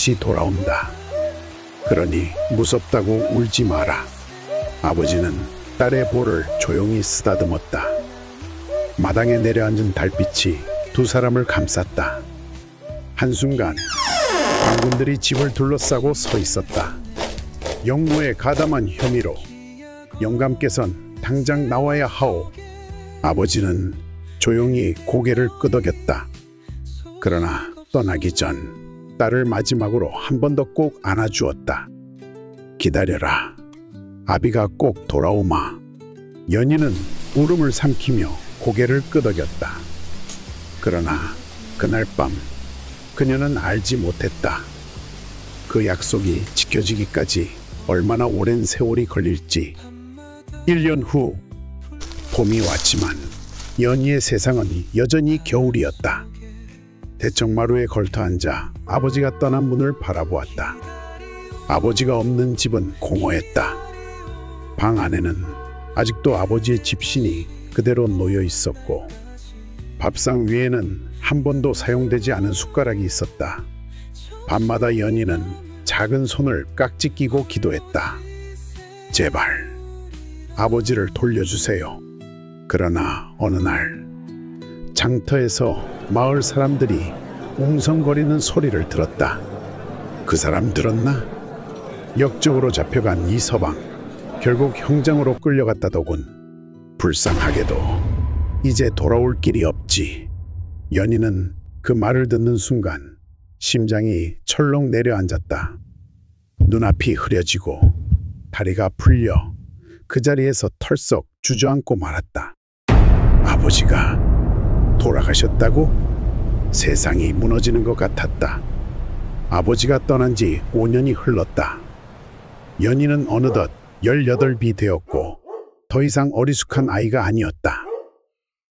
다시 돌아온다. 그러니 무섭다고 울지 마라. 아버지는 딸의 볼을 조용히 쓰다듬었다. 마당에 내려앉은 달빛이 두 사람을 감쌌다. 한순간 관군들이 집을 둘러싸고 서 있었다. 영모의 가담한 혐의로 영감께선 당장 나와야 하오. 아버지는 조용히 고개를 끄덕였다. 그러나 떠나기 전 딸을 마지막으로 한 번 더 꼭 안아주었다. 기다려라. 아비가 꼭 돌아오마. 연희는 울음을 삼키며 고개를 끄덕였다. 그러나 그날 밤 그녀는 알지 못했다. 그 약속이 지켜지기까지 얼마나 오랜 세월이 걸릴지. 1년 후 봄이 왔지만 연희의 세상은 여전히 겨울이었다. 대청마루에 걸터앉아 아버지가 떠난 문을 바라보았다. 아버지가 없는 집은 공허했다. 방 안에는 아직도 아버지의 집신이 그대로 놓여 있었고 밥상 위에는 한 번도 사용되지 않은 숟가락이 있었다. 밤마다 연희는 작은 손을 깍지 끼고 기도했다. 제발 아버지를 돌려주세요. 그러나 어느 날 장터에서 마을 사람들이 웅성거리는 소리를 들었다. 그 사람 들었나? 역적으로 잡혀간 이서방, 결국 형장으로 끌려갔다더군. 불쌍하게도 이제 돌아올 길이 없지. 연희는 그 말을 듣는 순간 심장이 철렁 내려앉았다. 눈앞이 흐려지고 다리가 풀려 그 자리에서 털썩 주저앉고 말았다. 아버지가 돌아가셨다고? 세상이 무너지는 것 같았다. 아버지가 떠난 지 5년이 흘렀다. 연희는 어느덧 18이 되었고 더 이상 어리숙한 아이가 아니었다.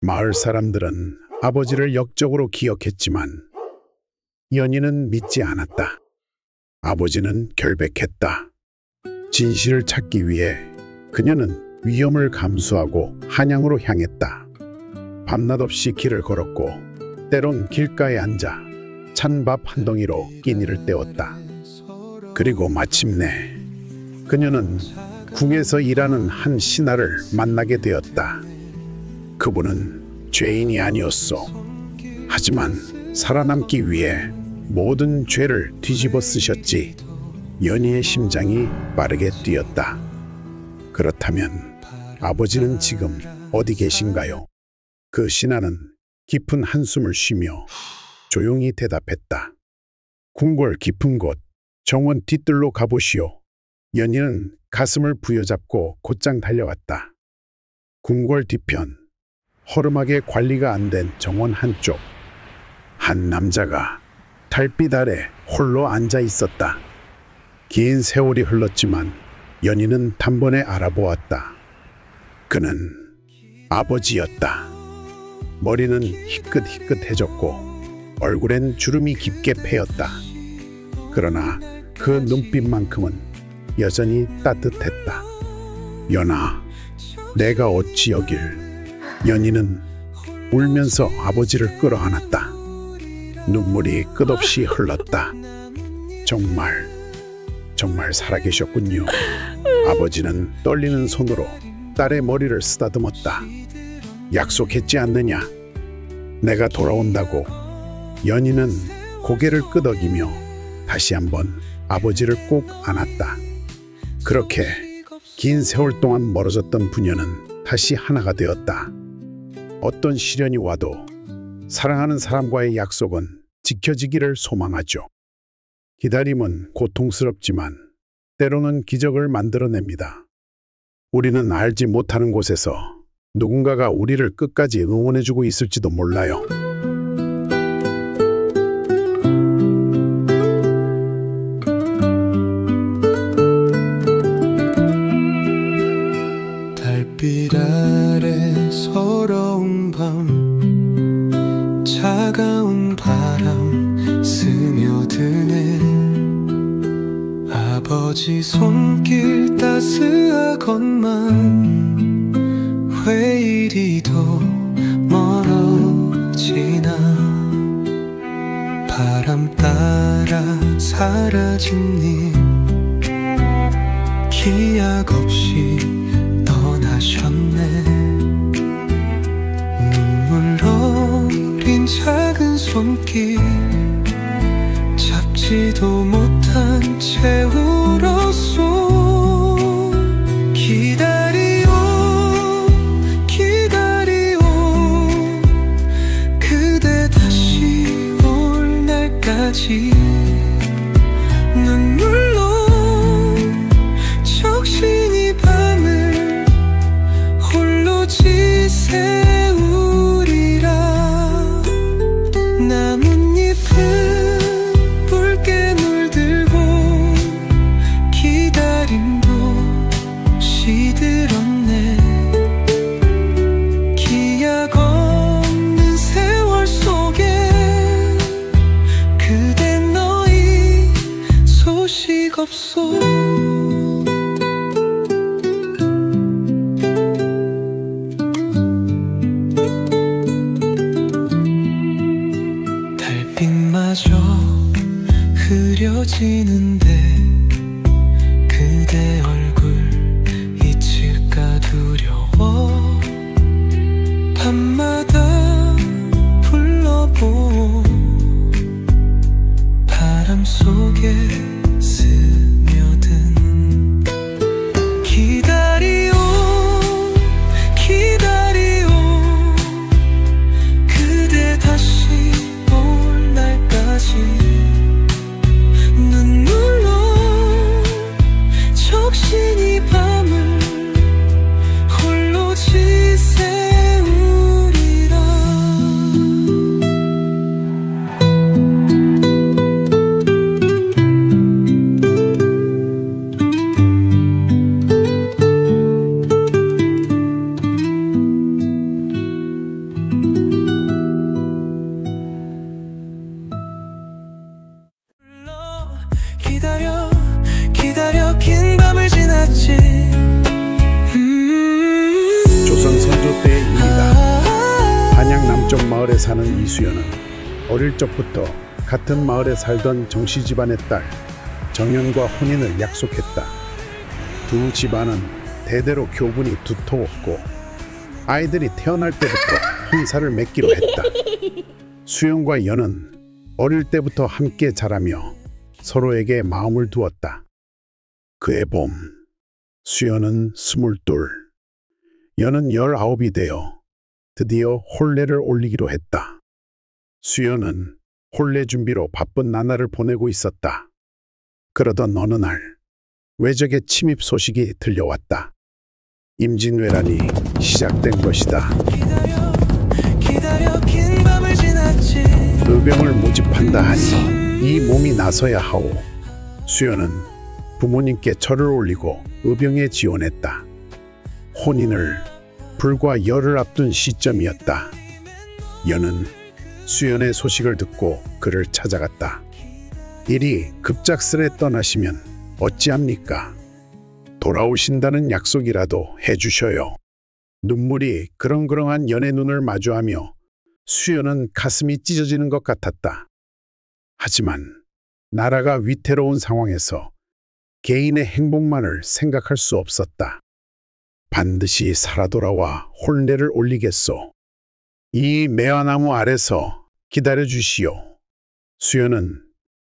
마을 사람들은 아버지를 역적으로 기억했지만 연희는 믿지 않았다. 아버지는 결백했다. 진실을 찾기 위해 그녀는 위험을 감수하고 한양으로 향했다. 밤낮 없이 길을 걸었고 때론 길가에 앉아 찬밥 한 덩이로 끼니를 때웠다. 그리고 마침내 그녀는 궁에서 일하는 한 신하를 만나게 되었다. 그분은 죄인이 아니었소. 하지만 살아남기 위해 모든 죄를 뒤집어 쓰셨지. 연희의 심장이 빠르게 뛰었다. 그렇다면 아버지는 지금 어디 계신가요? 그 신하는 깊은 한숨을 쉬며 조용히 대답했다. 궁궐 깊은 곳 정원 뒤뜰로 가보시오. 연희는 가슴을 부여잡고 곧장 달려갔다. 궁궐 뒤편 허름하게 관리가 안 된 정원 한쪽. 한 남자가 달빛 아래 홀로 앉아 있었다. 긴 세월이 흘렀지만 연희는 단번에 알아보았다. 그는 아버지였다. 머리는 희끗희끗해졌고 얼굴엔 주름이 깊게 패였다. 그러나 그 눈빛만큼은 여전히 따뜻했다. 연아, 내가 어찌 여길. 연희는 울면서 아버지를 끌어안았다. 눈물이 끝없이 흘렀다. 정말 살아계셨군요. 아버지는 떨리는 손으로 딸의 머리를 쓰다듬었다. 약속했지 않느냐? 내가 돌아온다고. 연희는 고개를 끄덕이며 다시 한번 아버지를 꼭 안았다. 그렇게 긴 세월 동안 멀어졌던 부녀는 다시 하나가 되었다. 어떤 시련이 와도 사랑하는 사람과의 약속은 지켜지기를 소망하죠. 기다림은 고통스럽지만 때로는 기적을 만들어냅니다. 우리는 알지 못하는 곳에서 누군가가 우리를 끝까지 응원해주고 있을지도 몰라요. 달빛 아래 서러운 밤 차가운 바람 스며드네 아버지 손길 따스하건만 왜 이리 더 멀어지나 바람 바람 따라 사라진 님 기약 없이 떠나셨네. 눈물 어린 작은 손길 잡지도 못한 채 울었소. 기다리오 기다리오 그대 다시 올 날까지. 눈물로 적신 이 밤을 홀로 지새우리라. 나뭇잎은 붉게 물들고 기다림도 시들었네. 기약 없는 세월 속에 그대 너희 소식 없소. 달빛마저 흐려지는데 그대 얼굴 잊힐까 두려워. 밤마다 불러보 바람 속에 스며든. 기다리오 기다리오 그대 다시 올 날까지. 눈물로 적신 이 밤을 홀로 지새우리라. 기다려 기다려 긴 밤을 지났지. 조선 선조 때의 일이다. 한양 남쪽 마을에 사는 이수연은 어릴 적부터 같은 마을에 살던 정씨 집안의 딸 정연과 혼인을 약속했다. 두 집안은 대대로 교분이 두터웠고 아이들이 태어날 때부터 혼사를 맺기로 했다. 수연과 연은 어릴 때부터 함께 자라며 서로에게 마음을 두었다. 그해 봄, 수연은 22, 연은 19이 되어 드디어 혼례를 올리기로 했다. 수연은 혼례 준비로 바쁜 나날을 보내고 있었다. 그러던 어느 날 외적의 침입 소식이 들려왔다. 임진왜란이 시작된 것이다. 기다려 긴 밤을 지났지. 의병을 모집한다 하니 이 몸이 나서야 하오. 수연은 부모님께 절을 올리고 의병에 지원했다. 혼인을 불과 열흘 앞둔 시점이었다. 연은 수연의 소식을 듣고 그를 찾아갔다. 이리 급작스레 떠나시면 어찌합니까? 돌아오신다는 약속이라도 해주셔요. 눈물이 그렁그렁한 연의 눈을 마주하며 수연은 가슴이 찢어지는 것 같았다. 하지만 나라가 위태로운 상황에서 개인의 행복만을 생각할 수 없었다. 반드시 살아 돌아와 혼례를 올리겠소. 이 매화나무 아래서 기다려 주시오. 수연은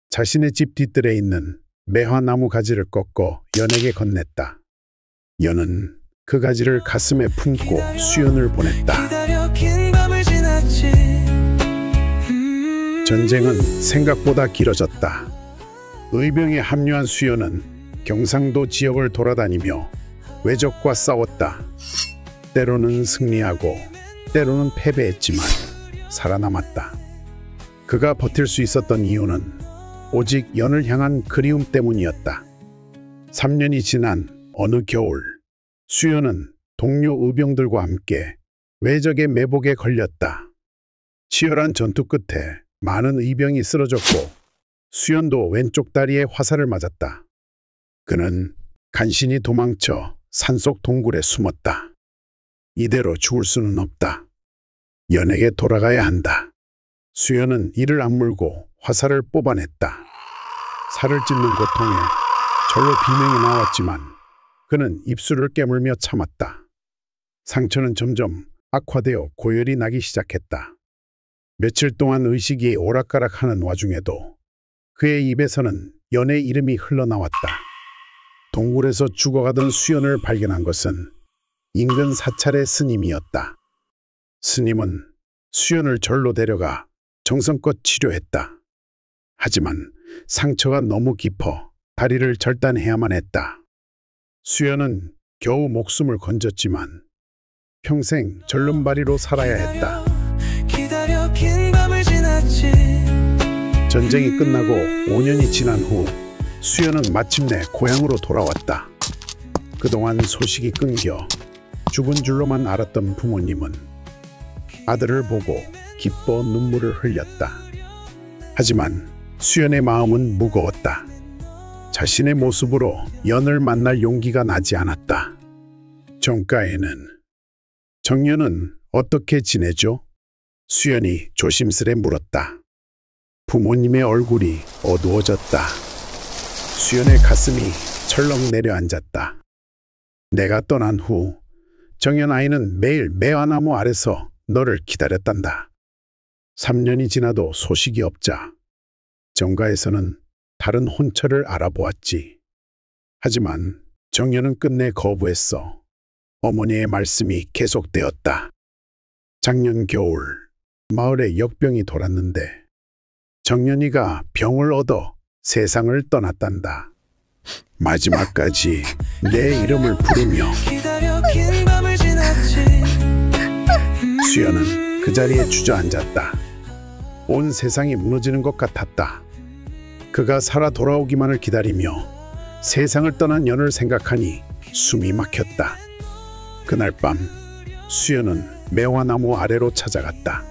자신의 집 뒤뜰에 있는 매화나무 가지를 꺾어 연에게 건넸다. 연은 그 가지를 가슴에 품고 수연을 보냈다. 기다려 긴 밤을 지났지. 전쟁은 생각보다 길어졌다. 의병에 합류한 수연은 경상도 지역을 돌아다니며 외적과 싸웠다. 때로는 승리하고 때로는 패배했지만 살아남았다. 그가 버틸 수 있었던 이유는 오직 연을 향한 그리움 때문이었다. 3년이 지난 어느 겨울, 수연은 동료 의병들과 함께 외적의 매복에 걸렸다. 치열한 전투 끝에 많은 의병이 쓰러졌고 수연도 왼쪽 다리에 화살을 맞았다. 그는 간신히 도망쳐 산속 동굴에 숨었다. 이대로 죽을 수는 없다. 연에게 돌아가야 한다. 수연은 이를 악물고 화살을 뽑아냈다. 살을 찢는 고통에 절로 비명이 나왔지만 그는 입술을 깨물며 참았다. 상처는 점점 악화되어 고열이 나기 시작했다. 며칠 동안 의식이 오락가락하는 와중에도 그의 입에서는 연의 이름이 흘러나왔다. 동굴에서 죽어가던 수연을 발견한 것은 인근 사찰의 스님이었다. 스님은 수연을 절로 데려가 정성껏 치료했다. 하지만 상처가 너무 깊어 다리를 절단해야만 했다. 수연은 겨우 목숨을 건졌지만 평생 절름발이로 살아야 했다. 기다려 긴 밤을 지났지. 전쟁이 끝나고 5년이 지난 후 수연은 마침내 고향으로 돌아왔다. 그동안 소식이 끊겨 죽은 줄로만 알았던 부모님은 아들을 보고 기뻐 눈물을 흘렸다. 하지만 수연의 마음은 무거웠다. 자신의 모습으로 연을 만날 용기가 나지 않았다. 정가에는 정연은 어떻게 지내죠? 수연이 조심스레 물었다. 부모님의 얼굴이 어두워졌다. 수연의 가슴이 철렁 내려앉았다. 내가 떠난 후 정연 아이는 매일 매화나무 아래서 너를 기다렸단다. 3년이 지나도 소식이 없자 정가에서는 다른 혼처를 알아보았지. 하지만 정연은 끝내 거부했어. 어머니의 말씀이 계속되었다. 작년 겨울 마을에 역병이 돌았는데 정연이가 병을 얻어 세상을 떠났단다. 마지막까지 내 이름을 부르며 기다려 긴 밤을 지났지. 수연은 그 자리에 주저앉았다. 온 세상이 무너지는 것 같았다. 그가 살아 돌아오기만을 기다리며 세상을 떠난 연을 생각하니 숨이 막혔다. 그날 밤 수연은 매화나무 아래로 찾아갔다.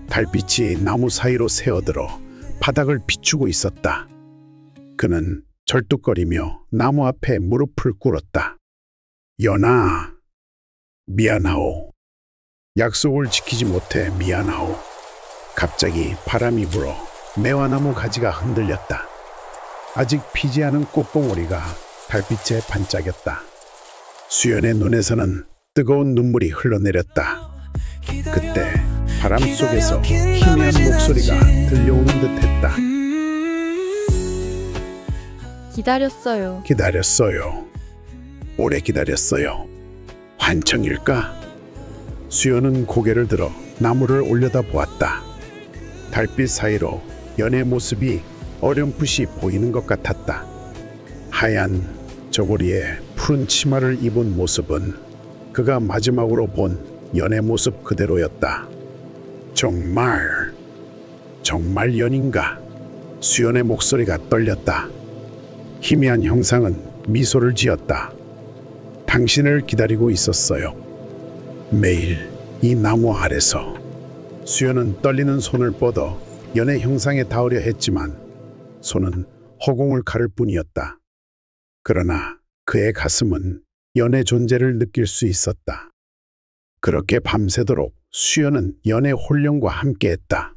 달빛이 나무 사이로 새어들어 바닥을 비추고 있었다. 그는 절뚝거리며 나무 앞에 무릎을 꿇었다. 연아, 미안하오. 약속을 지키지 못해 미안하오. 갑자기 바람이 불어 매화나무 가지가 흔들렸다. 아직 피지 않은 꽃봉오리가 달빛에 반짝였다. 수연의 눈에서는 뜨거운 눈물이 흘러내렸다. 그때 바람 속에서 희미한 목소리가 들려오는 듯했다. 기다렸어요. 기다렸어요. 오래 기다렸어요. 환청일까? 수연은 고개를 들어 나무를 올려다 보았다. 달빛 사이로 연의 모습이 어렴풋이 보이는 것 같았다. 하얀 저고리에 푸른 치마를 입은 모습은 그가 마지막으로 본 연의 모습 그대로였다. 정말 연인가? 수연의 목소리가 떨렸다. 희미한 형상은 미소를 지었다. 당신을 기다리고 있었어요. 매일 이 나무 아래서. 수연은 떨리는 손을 뻗어 연의 형상에 닿으려 했지만 손은 허공을 가를 뿐이었다. 그러나 그의 가슴은 연의 존재를 느낄 수 있었다. 그렇게 밤새도록 수연은 연의 홀령과 함께했다.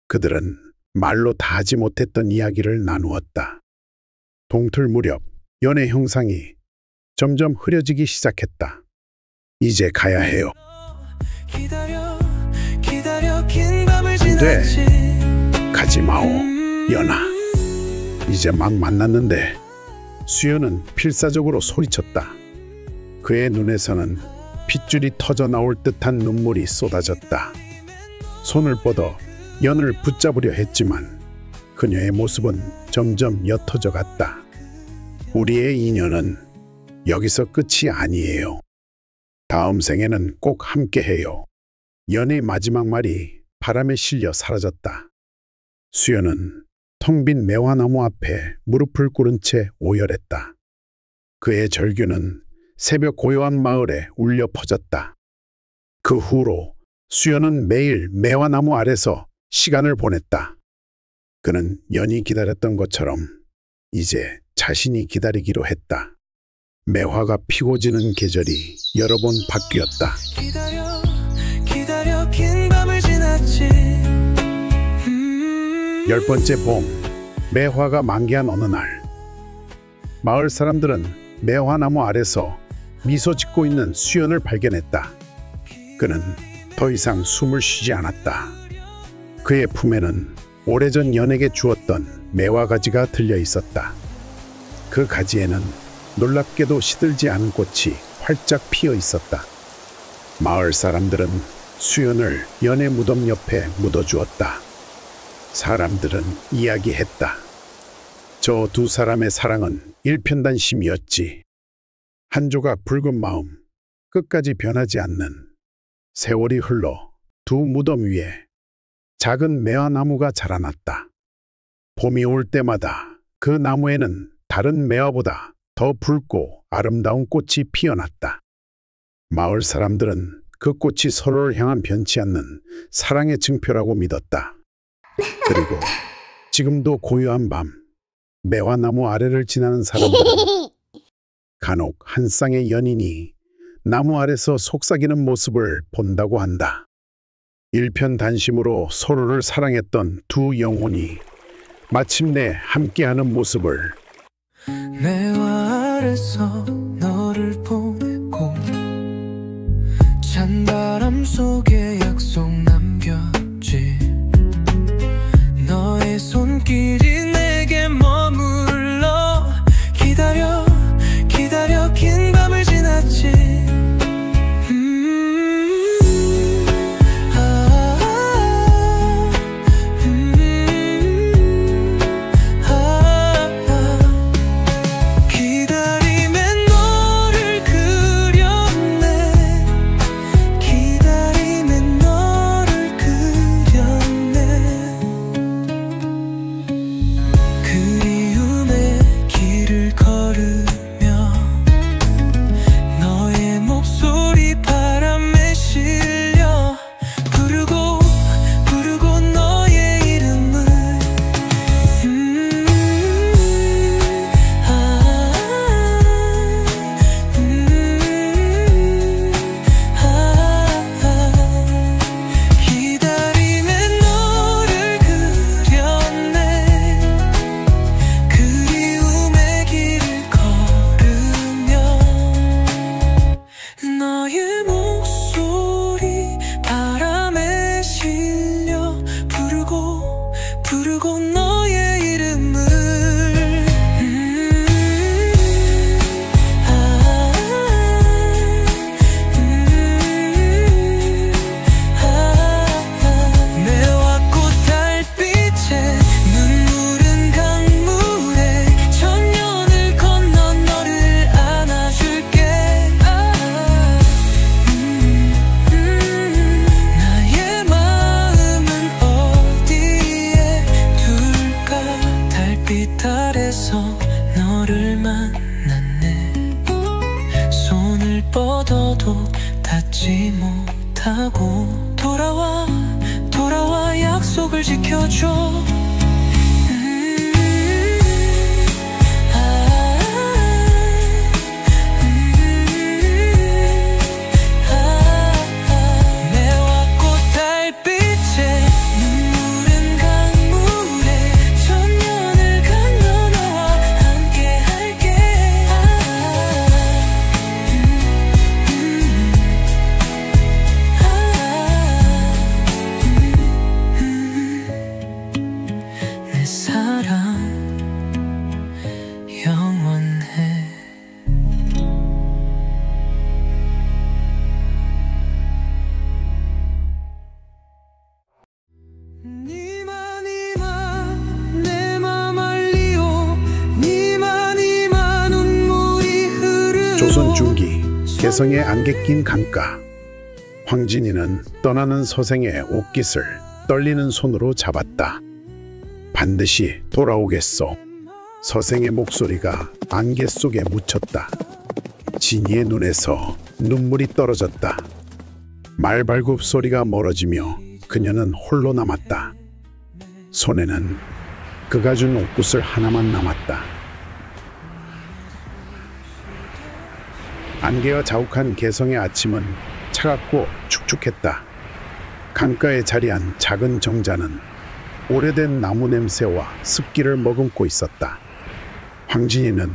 그들은 말로 다 하지 못했던 이야기를 나누었다. 동틀 무렵 연의 형상이 점점 흐려지기 시작했다. 이제 가야 해요. 안 돼. 가지 마오, 연아. 이제 막 만났는데. 수연은 필사적으로 소리쳤다. 그의 눈에서는 핏줄이 터져 나올 듯한 눈물이 쏟아졌다. 손을 뻗어 연을 붙잡으려 했지만 그녀의 모습은 점점 옅어져 갔다. 우리의 인연은 여기서 끝이 아니에요. 다음 생에는 꼭 함께해요. 연의 마지막 말이 바람에 실려 사라졌다. 수연은 텅 빈 매화나무 앞에 무릎을 꿇은 채 오열했다. 그의 절규는 새벽 고요한 마을에 울려 퍼졌다. 그 후로 수연은 매일 매화나무 아래서 시간을 보냈다. 그는 연이 기다렸던 것처럼 이제 자신이 기다리기로 했다. 매화가 피고 지는 계절이 여러 번 바뀌었다. 기다려 긴 밤을 지났지. 10번째 봄, 매화가 만개한 어느 날, 마을 사람들은 매화나무 아래서 미소 짓고 있는 수연을 발견했다. 그는 더 이상 숨을 쉬지 않았다. 그의 품에는 오래전 연에게 주었던 매화가지가 들려 있었다. 그 가지에는 놀랍게도 시들지 않은 꽃이 활짝 피어 있었다. 마을 사람들은 수연을 연의 무덤 옆에 묻어주었다. 사람들은 이야기했다. 저 두 사람의 사랑은 일편단심이었지. 한 조각 붉은 마음, 끝까지 변하지 않는. 세월이 흘러 두 무덤 위에 작은 매화나무가 자라났다. 봄이 올 때마다 그 나무에는 다른 매화보다 더 붉고 아름다운 꽃이 피어났다. 마을 사람들은 그 꽃이 서로를 향한 변치 않는 사랑의 증표라고 믿었다. 그리고 지금도 고요한 밤, 매화나무 아래를 지나는 사람들은 간혹 한 쌍의 연인이 나무 아래서 속삭이는 모습을 본다고 한다. 일편단심으로 서로를 사랑했던 두 영혼이 마침내 함께하는 모습을. 매화 아래서 너를 보내고 찬바람 속에 약속 남겼지. 너의 손길이 내게 머물러 기다려 기다려 긴 밤을 지났지. 돌아와 약속을 지켜줘. 조선 중기 개성의 안개 낀 강가. 황진이는 떠나는 서생의 옷깃을 떨리는 손으로 잡았다. 반드시 돌아오겠소. 서생의 목소리가 안개 속에 묻혔다. 진이의 눈에서 눈물이 떨어졌다. 말발굽 소리가 멀어지며 그녀는 홀로 남았다. 손에는 그가 준 옷깃을 하나만 남았다. 안개가 자욱한 개성의 아침은 차갑고 축축했다. 강가에 자리한 작은 정자는 오래된 나무 냄새와 습기를 머금고 있었다. 황진이는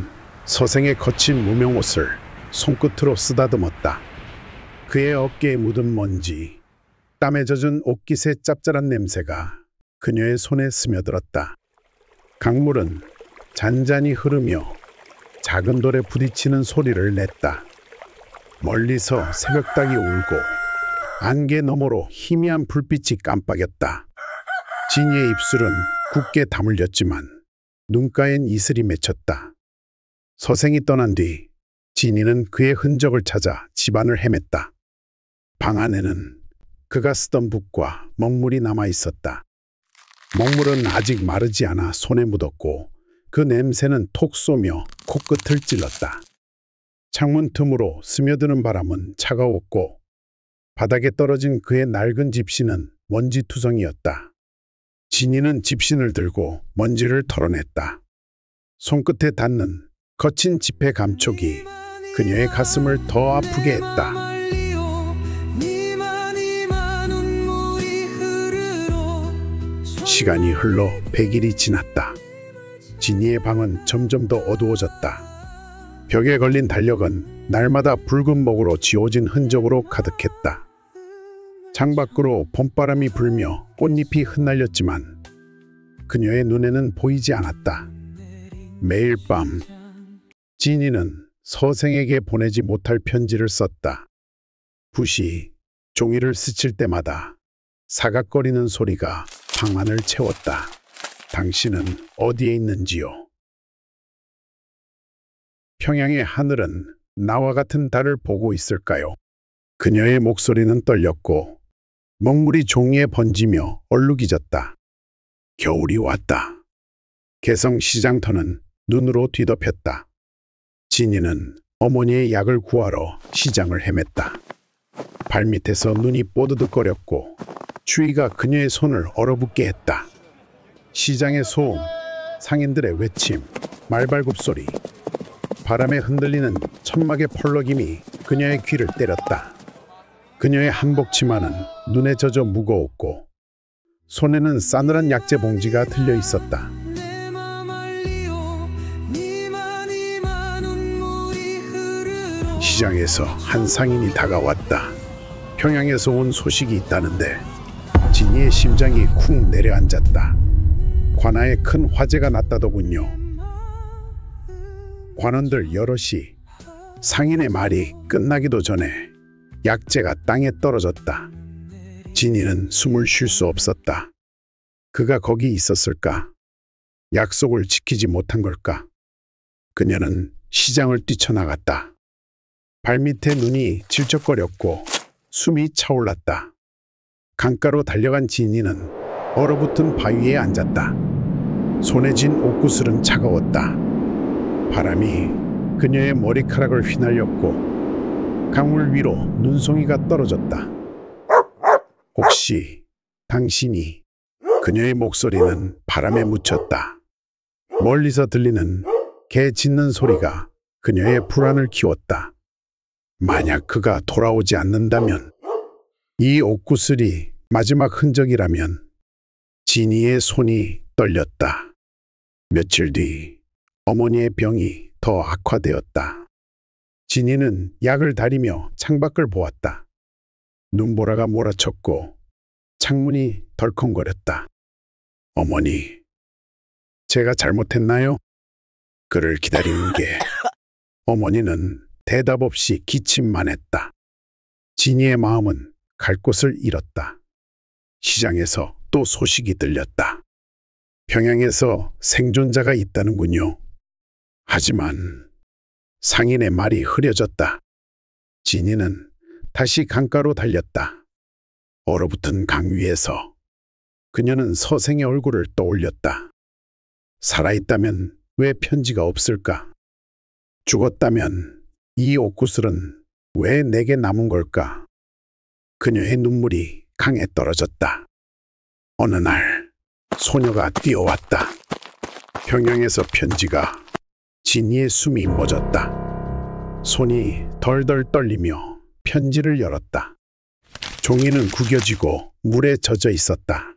서생의 거친 무명옷을 손끝으로 쓰다듬었다. 그의 어깨에 묻은 먼지, 땀에 젖은 옷깃의 짭짤한 냄새가 그녀의 손에 스며들었다. 강물은 잔잔히 흐르며 작은 돌에 부딪히는 소리를 냈다. 멀리서 새벽닭이 울고 안개 너머로 희미한 불빛이 깜빡였다. 진이의 입술은 굳게 다물렸지만 눈가엔 이슬이 맺혔다. 서생이 떠난 뒤 진이는 그의 흔적을 찾아 집안을 헤맸다. 방 안에는 그가 쓰던 붓과 먹물이 남아 있었다. 먹물은 아직 마르지 않아 손에 묻었고 그 냄새는 톡 쏘며 코끝을 찔렀다. 창문 틈으로 스며드는 바람은 차가웠고 바닥에 떨어진 그의 낡은 집신은 먼지투성이었다. 진이는 집신을 들고 먼지를 털어냈다. 손끝에 닿는 거친 지폐 감촉이 그녀의 가슴을 더 아프게 했다. 시간이 흘러 100일이 지났다. 진이의 방은 점점 더 어두워졌다. 벽에 걸린 달력은 날마다 붉은 먹으로 지워진 흔적으로 가득했다. 창밖으로 봄바람이 불며 꽃잎이 흩날렸지만 그녀의 눈에는 보이지 않았다. 매일 밤 진이는 서생에게 보내지 못할 편지를 썼다. 붓이 종이를 스칠 때마다 사각거리는 소리가 방 안을 채웠다. 당신은 어디에 있는지요? 평양의 하늘은 나와 같은 달을 보고 있을까요? 그녀의 목소리는 떨렸고 먹물이 종이에 번지며 얼룩이졌다. 겨울이 왔다. 개성 시장터는 눈으로 뒤덮였다. 진이는 어머니의 약을 구하러 시장을 헤맸다. 발밑에서 눈이 뽀드득거렸고 추위가 그녀의 손을 얼어붙게 했다. 시장의 소음, 상인들의 외침, 말발굽 소리, 바람에 흔들리는 천막의 펄럭임이 그녀의 귀를 때렸다. 그녀의 한복 치마는 눈에 젖어 무거웠고 손에는 싸늘한 약재 봉지가 들려 있었다. 시장에서 한 상인이 다가왔다. 평양에서 온 소식이 있다는데 진이의 심장이 쿵 내려앉았다. 관아에 큰 화재가 났다더군요. 관원들 여럿이 상인의 말이 끝나기도 전에 약재가 땅에 떨어졌다. 진이는 숨을 쉴 수 없었다. 그가 거기 있었을까? 약속을 지키지 못한 걸까? 그녀는 시장을 뛰쳐나갔다. 발밑에 눈이 질척거렸고 숨이 차올랐다. 강가로 달려간 진이는 얼어붙은 바위에 앉았다. 손에 쥔 옷구슬은 차가웠다. 바람이 그녀의 머리카락을 휘날렸고 강물 위로 눈송이가 떨어졌다. 혹시 당신이... 그녀의 목소리는 바람에 묻혔다. 멀리서 들리는 개 짖는 소리가 그녀의 불안을 키웠다. 만약 그가 돌아오지 않는다면, 이 옷구슬이 마지막 흔적이라면. 진이의 손이 떨렸다. 며칠 뒤 어머니의 병이 더 악화되었다. 진이는 약을 다리며 창밖을 보았다. 눈보라가 몰아쳤고 창문이 덜컹거렸다. 어머니, 제가 잘못했나요? 그를 기다리는 게... 어머니는 대답 없이 기침만 했다. 진이의 마음은 갈 곳을 잃었다. 시장에서 또 소식이 들렸다. 평양에서 생존자가 있다는군요. 하지만 상인의 말이 흐려졌다. 진이는 다시 강가로 달렸다. 얼어붙은 강 위에서 그녀는 서생의 얼굴을 떠올렸다. 살아있다면 왜 편지가 없을까? 죽었다면 이 옷구슬은 왜 내게 남은 걸까? 그녀의 눈물이 강에 떨어졌다. 어느 날 소녀가 뛰어왔다. 평양에서 편지가. 진이의 숨이 멎었다. 손이 덜덜 떨리며 편지를 열었다. 종이는 구겨지고 물에 젖어 있었다.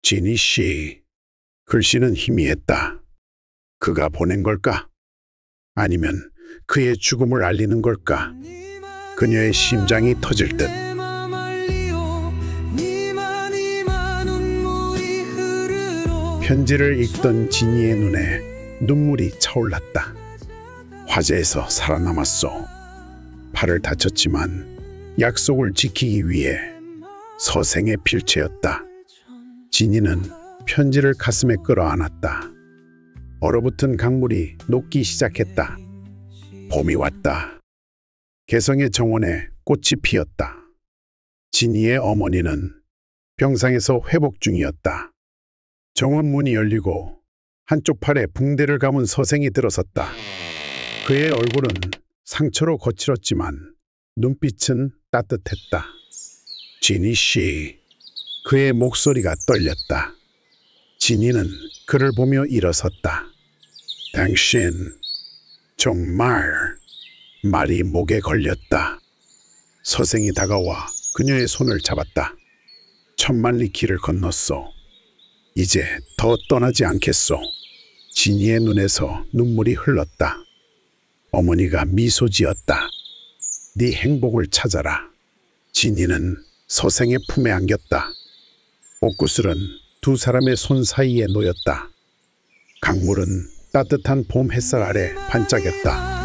지니 씨, 글씨는 희미했다. 그가 보낸 걸까? 아니면 그의 죽음을 알리는 걸까? 그녀의 심장이 터질 듯. 편지를 읽던 지니의 눈에 눈물이 차올랐다. 화재에서 살아남았소. 팔을 다쳤지만 약속을 지키기 위해 서생의 필체였다. 지니는 편지를 가슴에 끌어안았다. 얼어붙은 강물이 녹기 시작했다. 봄이 왔다. 개성의 정원에 꽃이 피었다. 지니의 어머니는 병상에서 회복 중이었다. 정원 문이 열리고 한쪽 팔에 붕대를 감은 서생이 들어섰다. 그의 얼굴은 상처로 거칠었지만 눈빛은 따뜻했다. 지니 씨, 그의 목소리가 떨렸다. 지니는 그를 보며 일어섰다. 당신, 정말... 말이 목에 걸렸다. 서생이 다가와 그녀의 손을 잡았다. 천만리 길을 건넜소. 이제 더 떠나지 않겠소. 지니의 눈에서 눈물이 흘렀다. 어머니가 미소 지었다. 네 행복을 찾아라. 지니는 서생의 품에 안겼다. 옷구슬은 두 사람의 손 사이에 놓였다. 강물은 따뜻한 봄 햇살 아래 반짝였다.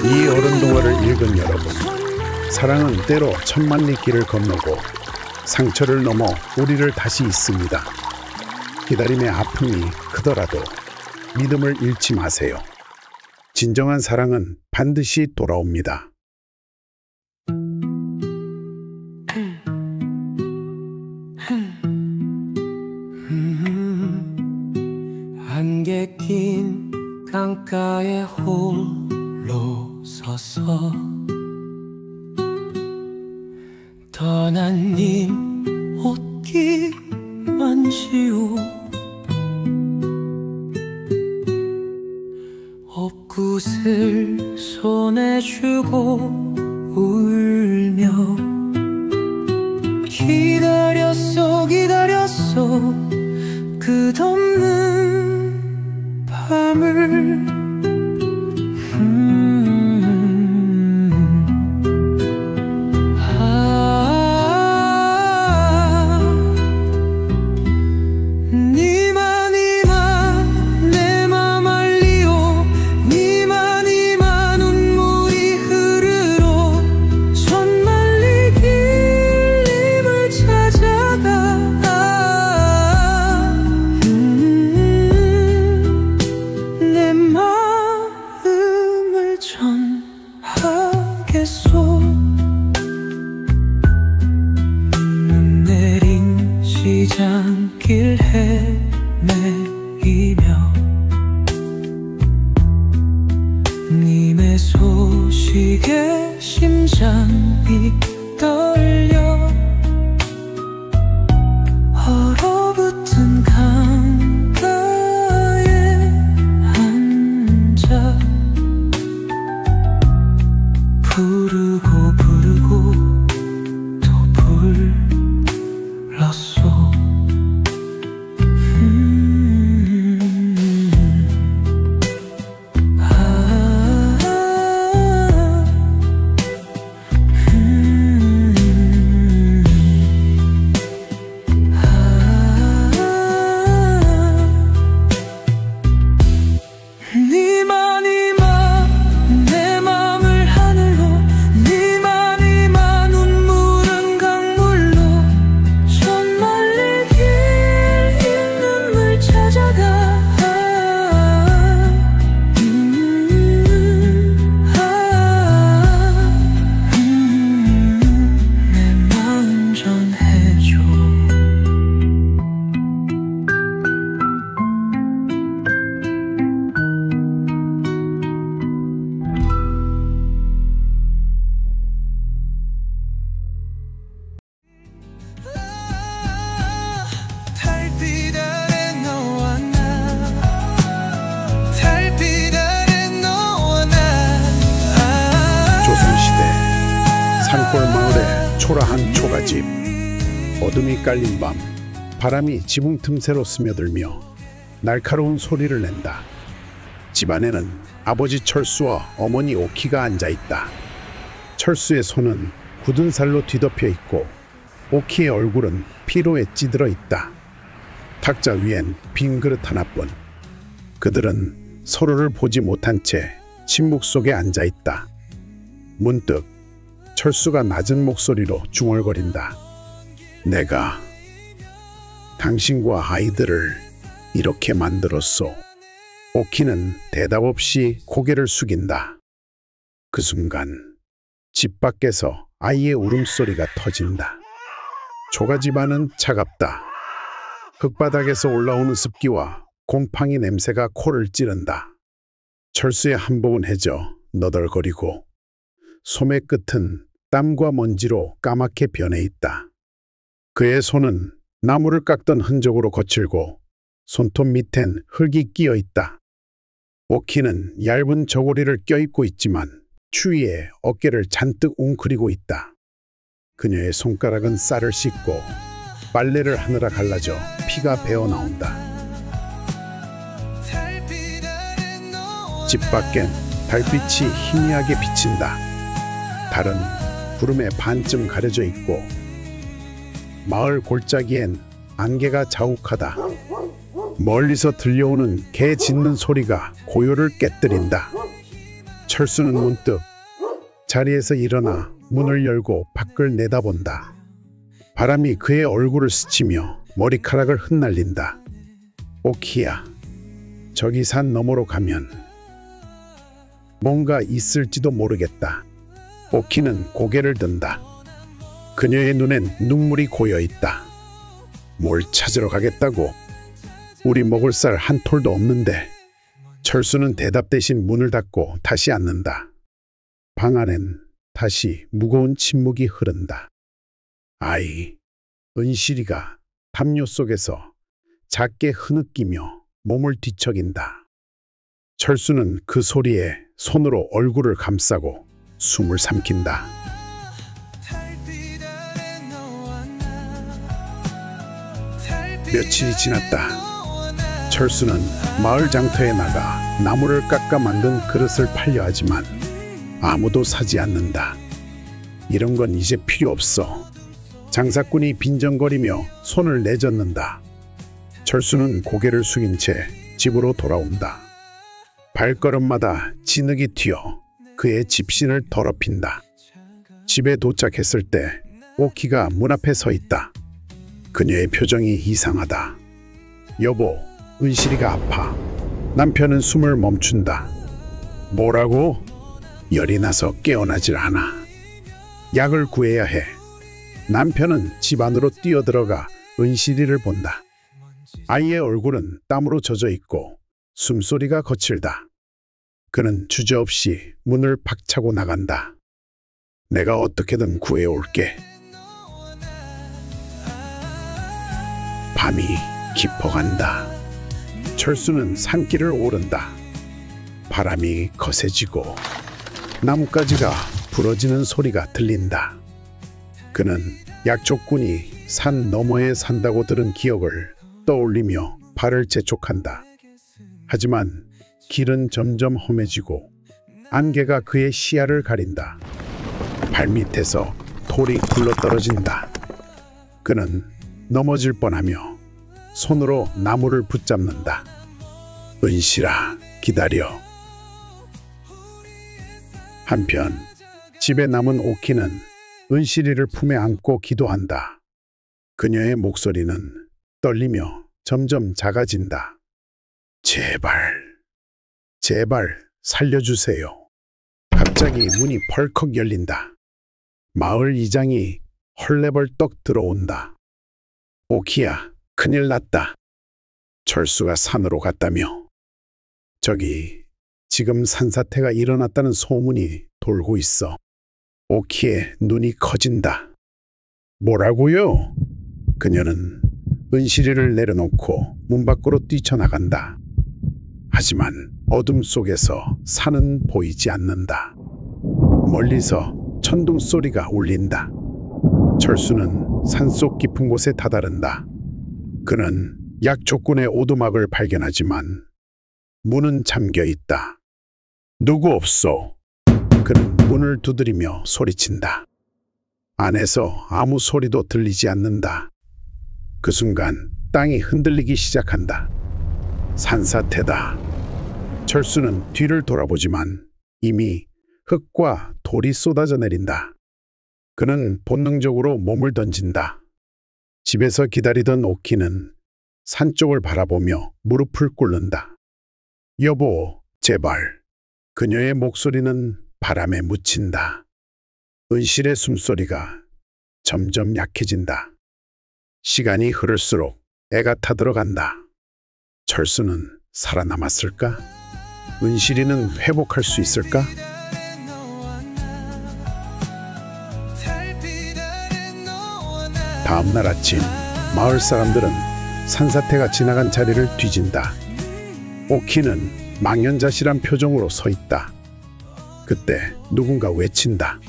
이 어른 동화를 읽은 여러분, 사랑은 때로 천만리 길을 건너고 상처를 넘어 우리를 다시 잇습니다. 기다림의 아픔이 크더라도 믿음을 잃지 마세요. 진정한 사랑은 반드시 돌아옵니다. 안개 낀 강가에 홀로 서서 떠난 님 옷깃만 지우 옷구슬 손에 쥐고 울며 기다렸어 기다렸어 끝없는 밤을 시장길 헤매이며 님의 소식에 심장이 떨려 얼어붙은 강가에 앉아 부르고 또 불렀소. 초라한 초가집. 어둠이 깔린 밤, 바람이 지붕 틈새로 스며들며 날카로운 소리를 낸다. 집안에는 아버지 철수와 어머니 오키가 앉아있다. 철수의 손은 굳은 살로 뒤덮여 있고 오키의 얼굴은 피로에 찌들어 있다. 탁자 위엔 빈 그릇 하나뿐. 그들은 서로를 보지 못한 채 침묵 속에 앉아있다. 문득 철수가 낮은 목소리로 중얼거린다. 내가 당신과 아이들을 이렇게 만들었소. 오키는 대답 없이 고개를 숙인다. 그 순간 집 밖에서 아이의 울음소리가 터진다. 초가 집안은 차갑다. 흙바닥에서 올라오는 습기와 곰팡이 냄새가 코를 찌른다. 철수의 한복은 해져 너덜거리고 소매 끝은 땀과 먼지로 까맣게 변해 있다. 그의 손은 나무를 깎던 흔적으로 거칠고 손톱 밑엔 흙이 끼어 있다. 오키는 얇은 저고리를 껴입고 있지만 추위에 어깨를 잔뜩 웅크리고 있다. 그녀의 손가락은 쌀을 씻고 빨래를 하느라 갈라져 피가 배어나온다. 집 밖엔 달빛이 희미하게 비친다. 달은 구름에 반쯤 가려져 있고 마을 골짜기엔 안개가 자욱하다. 멀리서 들려오는 개 짖는 소리가 고요를 깨뜨린다. 철수는 문득 자리에서 일어나 문을 열고 밖을 내다본다. 바람이 그의 얼굴을 스치며 머리카락을 흩날린다. 오키야, 저기 산 너머로 가면 뭔가 있을지도 모르겠다. 오키는 고개를 든다. 그녀의 눈엔 눈물이 고여있다. 뭘 찾으러 가겠다고? 우리 먹을 쌀 한 톨도 없는데. 철수는 대답 대신 문을 닫고 다시 앉는다. 방 안엔 다시 무거운 침묵이 흐른다. 아이, 은실이가 담요 속에서 작게 흐느끼며 몸을 뒤척인다. 철수는 그 소리에 손으로 얼굴을 감싸고 숨을 삼킨다. 며칠이 지났다. 철수는 마을 장터에 나가 나무를 깎아 만든 그릇을 팔려 하지만 아무도 사지 않는다. 이런 건 이제 필요 없어. 장사꾼이 빈정거리며 손을 내젓는다. 철수는 고개를 숙인 채 집으로 돌아온다. 발걸음마다 진흙이 튀어 그의 집신을 더럽힌다. 집에 도착했을 때 오키가 문 앞에 서 있다. 그녀의 표정이 이상하다. 여보, 은실이가 아파. 남편은 숨을 멈춘다. 뭐라고? 열이 나서 깨어나질 않아. 약을 구해야 해. 남편은 집 안으로 뛰어들어가 은실이를 본다. 아이의 얼굴은 땀으로 젖어 있고 숨소리가 거칠다. 그는 주저없이 문을 박차고 나간다. 내가 어떻게든 구해올게. 밤이 깊어간다. 철수는 산길을 오른다. 바람이 거세지고 나뭇가지가 부러지는 소리가 들린다. 그는 약초꾼이 산 너머에 산다고 들은 기억을 떠올리며 발을 재촉한다. 하지만 길은 점점 험해지고 안개가 그의 시야를 가린다. 발밑에서 돌이 굴러떨어진다. 그는 넘어질 뻔하며 손으로 나무를 붙잡는다. 은실아, 기다려. 한편 집에 남은 오키는 은실이를 품에 안고 기도한다. 그녀의 목소리는 떨리며 점점 작아진다. 제발, 제발 살려주세요. 갑자기 문이 펄컥 열린다. 마을 이장이 헐레벌떡 들어온다. 오키야, 큰일 났다. 철수가 산으로 갔다며. 저기 지금 산사태가 일어났다는 소문이 돌고 있어. 오키의 눈이 커진다. 뭐라고요? 그녀는 은실이를 내려놓고 문 밖으로 뛰쳐나간다. 하지만 어둠 속에서 산은 보이지 않는다. 멀리서 천둥 소리가 울린다. 철수는 산속 깊은 곳에 다다른다. 그는 약초꾼의 오두막을 발견하지만 문은 잠겨 있다. 누구 없소? 그는 문을 두드리며 소리친다. 안에서 아무 소리도 들리지 않는다. 그 순간 땅이 흔들리기 시작한다. 산사태다. 철수는 뒤를 돌아보지만 이미 흙과 돌이 쏟아져 내린다. 그는 본능적으로 몸을 던진다. 집에서 기다리던 오키는 산 쪽을 바라보며 무릎을 꿇는다. 여보, 제발. 그녀의 목소리는 바람에 묻힌다. 은실의 숨소리가 점점 약해진다. 시간이 흐를수록 애가 타들어간다. 철수는 살아남았을까? 은실이는 회복할 수 있을까? 다음 날 아침, 마을 사람들은 산사태가 지나간 자리를 뒤진다. 오키는 망연자실한 표정으로 서 있다. 그때 누군가 외친다.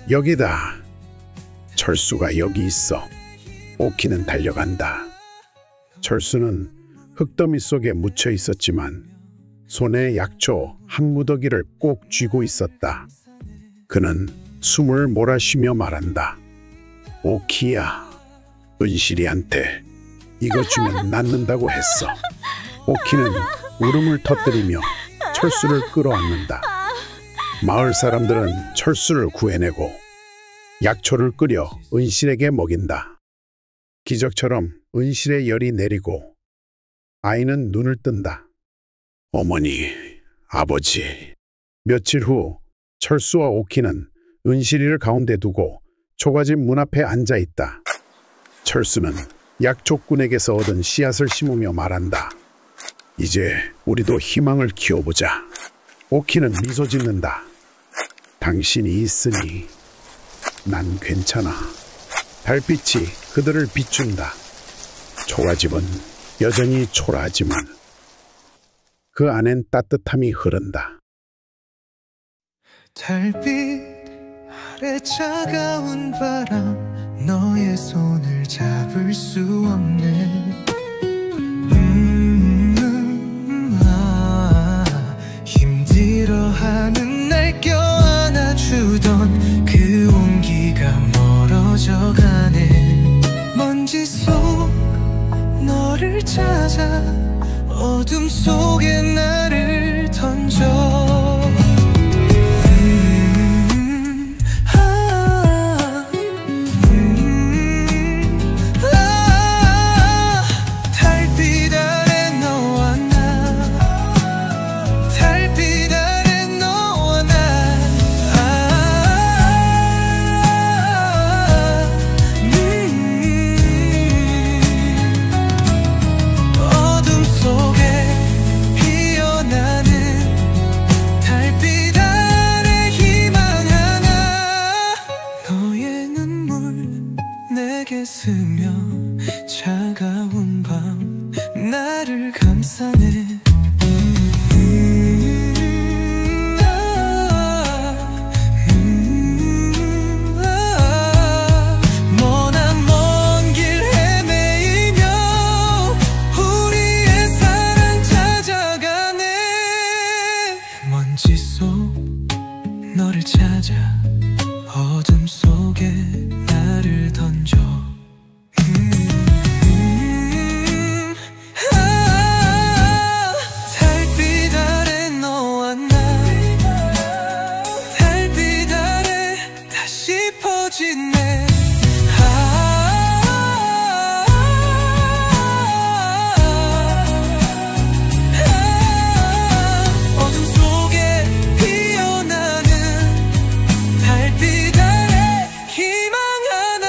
여기다. 철수가 여기 있어. 오키는 달려간다. 철수는 흙더미 속에 묻혀 있었지만 손에 약초 한 무더기를 꼭 쥐고 있었다. 그는 숨을 몰아쉬며 말한다. 오키야, 은실이한테 이거 주면 낫는다고 했어. 오키는 울음을 터뜨리며 철수를 끌어안는다. 마을 사람들은 철수를 구해내고 약초를 끓여 은실에게 먹인다. 기적처럼 은실의 열이 내리고 아이는 눈을 뜬다. 어머니, 아버지. 며칠 후 철수와 오키는 은실이를 가운데 두고 초가집 문 앞에 앉아 있다. 철수는 약초꾼에게서 얻은 씨앗을 심으며 말한다. 이제 우리도 희망을 키워보자. 오키는 미소 짓는다. 당신이 있으니 난 괜찮아. 달빛이 그들을 비춘다. 초가집은 여전히 초라하지만 그 안엔 따뜻함이 흐른다. 달빛 아래 차가운 바람 너의 손을 잡을 수 없네. 힘들어하는 날 껴안아주던 그 온기가 멀어져 가네. 먼지 속 너를 찾아 어둠 속에 나를 던져. 스며 차가운 밤 나를 감싸네. 머난 먼 길 헤매이며 우리의 사랑 찾아가네. 먼지 속 너를 찾아 어둠 속에 나를 던져. 달빛 아래 너와 나, 달빛 아래 다시 퍼지네. 어둠 속에 피어나는 달빛 아래 희망 하나.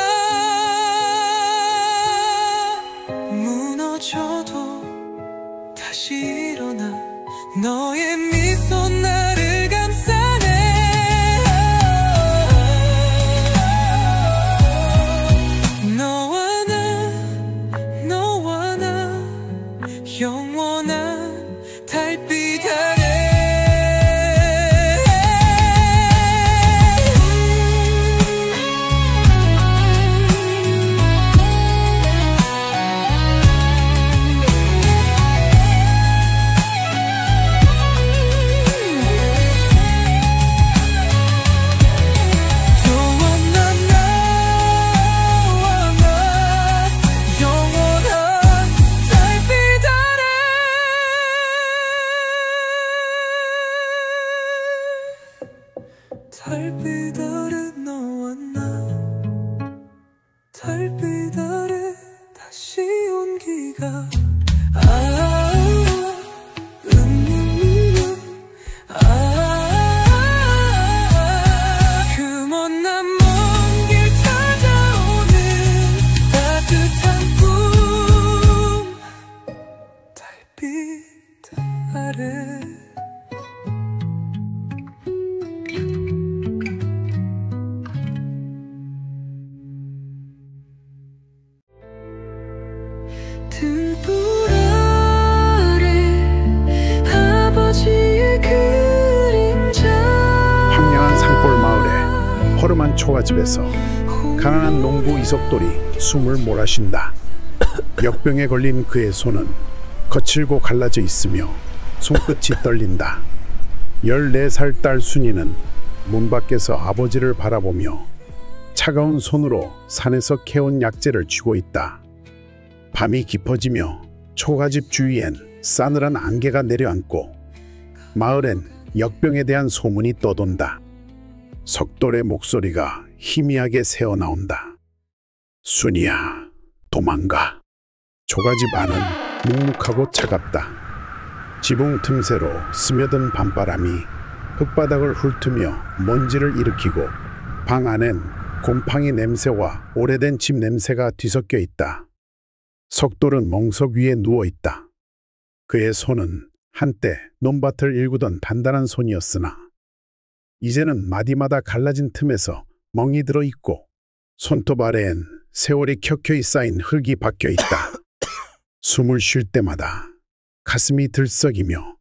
무너져도 다시 일어나 너의 미소 나를 감싸네. 너와 나, 너와 나 영원한 달빛 아래. 그 먼 길 찾아오는 따뜻한 꿈 달빛 아래 등불 아래 아버지의 그림자 황량한 산골 마을에 허름한 초가집에서 가난한 농부 이석돌이 숨을 몰아쉰다. 역병에 걸린 그의 손은 거칠고 갈라져 있으며 손끝이 떨린다. 14살 딸 순이는 문 밖에서 아버지를 바라보며 차가운 손으로 산에서 캐온 약재를 쥐고 있다. 밤이 깊어지며 초가집 주위엔 싸늘한 안개가 내려앉고 마을엔 역병에 대한 소문이 떠돈다. 석돌의 목소리가 희미하게 새어나온다. 순이야, 도망가. 초가집 안은 묵묵하고 차갑다. 지붕 틈새로 스며든 밤바람이 흙바닥을 훑으며 먼지를 일으키고 방 안엔 곰팡이 냄새와 오래된 집 냄새가 뒤섞여 있다. 석돌은 멍석 위에 누워있다. 그의 손은 한때 논밭을 일구던 단단한 손이었으나 이제는 마디마다 갈라진 틈에서 멍이 들어있고 손톱 아래엔 세월이 켜켜이 쌓인 흙이 박혀있다. 숨을 쉴 때마다 가슴이 들썩이며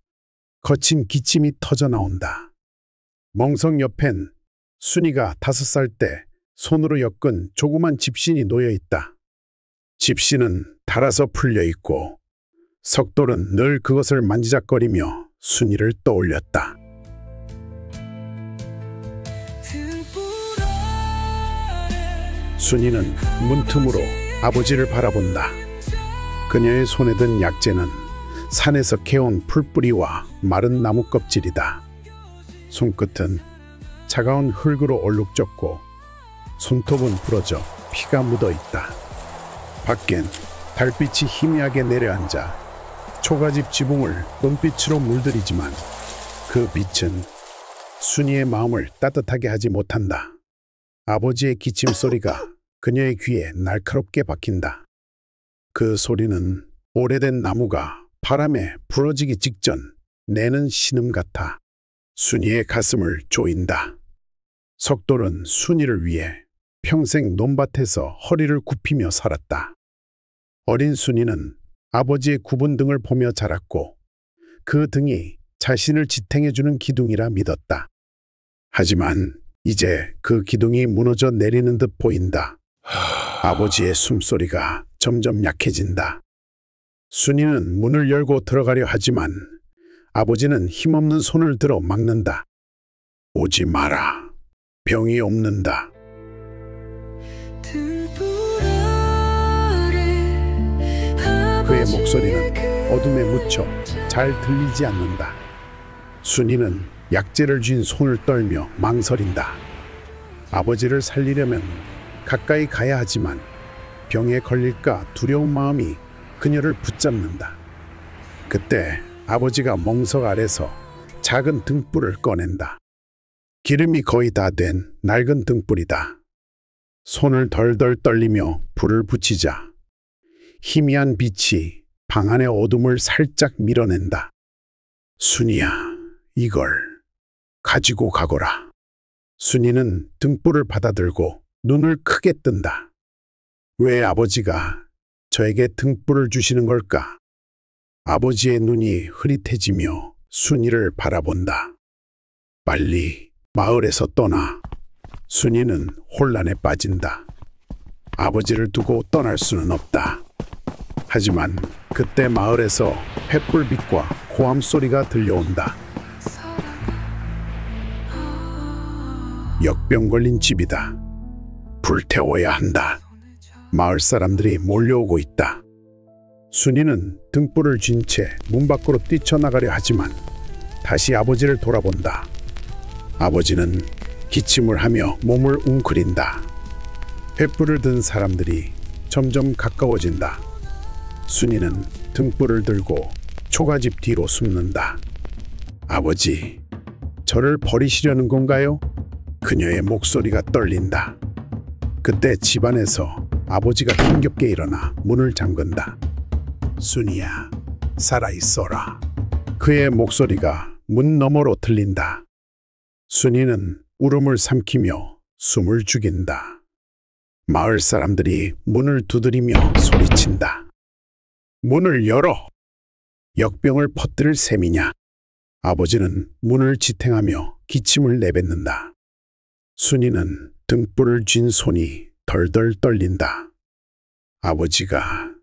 거친 기침이 터져나온다. 멍석 옆엔 순이가 5살 때 손으로 엮은 조그만 집신이 놓여있다. 집신은 닳아서 풀려있고 석돌은 늘 그것을 만지작거리며 순이를 떠올렸다. 순이는 문틈으로 아버지를 바라본다. 그녀의 손에 든 약재는 산에서 캐온 풀뿌리와 마른 나무 껍질이다. 손끝은 차가운 흙으로 얼룩졌고 손톱은 부러져 피가 묻어있다. 밖엔 달빛이 희미하게 내려앉아 초가집 지붕을 은빛으로 물들이지만 그 빛은 순이의 마음을 따뜻하게 하지 못한다. 아버지의 기침 소리가 그녀의 귀에 날카롭게 박힌다. 그 소리는 오래된 나무가 바람에 부러지기 직전 내는 신음 같아 순이의 가슴을 조인다. 석돌은 순이를 위해 평생 논밭에서 허리를 굽히며 살았다. 어린 순이는 아버지의 굽은 등을 보며 자랐고 그 등이 자신을 지탱해주는 기둥이라 믿었다. 하지만 이제 그 기둥이 무너져 내리는 듯 보인다. 아버지의 숨소리가 점점 약해진다. 순이는 문을 열고 들어가려 하지만 아버지는 힘없는 손을 들어 막는다. 오지 마라. 병이 옵는다. 그의 목소리는 어둠에 묻혀 잘 들리지 않는다. 순이는 약재를 쥔 손을 떨며 망설인다. 아버지를 살리려면 가까이 가야 하지만 병에 걸릴까 두려운 마음이 그녀를 붙잡는다. 그때 아버지가 멍석 아래서 작은 등불을 꺼낸다. 기름이 거의 다 된 낡은 등불이다. 손을 덜덜 떨리며 불을 붙이자 희미한 빛이 방 안의 어둠을 살짝 밀어낸다. 순이야, 이걸 가지고 가거라. 순이는 등불을 받아들고 눈을 크게 뜬다. 왜 아버지가 저에게 등불을 주시는 걸까? 아버지의 눈이 흐릿해지며 순이를 바라본다. 빨리 마을에서 떠나. 순이는 혼란에 빠진다. 아버지를 두고 떠날 수는 없다. 하지만 그때 마을에서 횃불빛과 고함 소리가 들려온다. 역병 걸린 집이다. 불태워야 한다. 마을 사람들이 몰려오고 있다. 순이는 등불을 쥔 채 문 밖으로 뛰쳐나가려 하지만 다시 아버지를 돌아본다. 아버지는 기침을 하며 몸을 웅크린다. 횃불을 든 사람들이 점점 가까워진다. 순이는 등불을 들고 초가집 뒤로 숨는다. 아버지, 저를 버리시려는 건가요? 그녀의 목소리가 떨린다. 그때 집안에서 아버지가 힘겹게 일어나 문을 잠근다. 순이야, 살아있어라. 그의 목소리가 문 너머로 들린다. 순이는 울음을 삼키며 숨을 죽인다. 마을 사람들이 문을 두드리며 소리친다. 문을 열어! 역병을 퍼뜨릴 셈이냐? 아버지는 문을 지탱하며 기침을 내뱉는다. 순이는 등불을 쥔 손이 덜덜 떨린다. 아버지가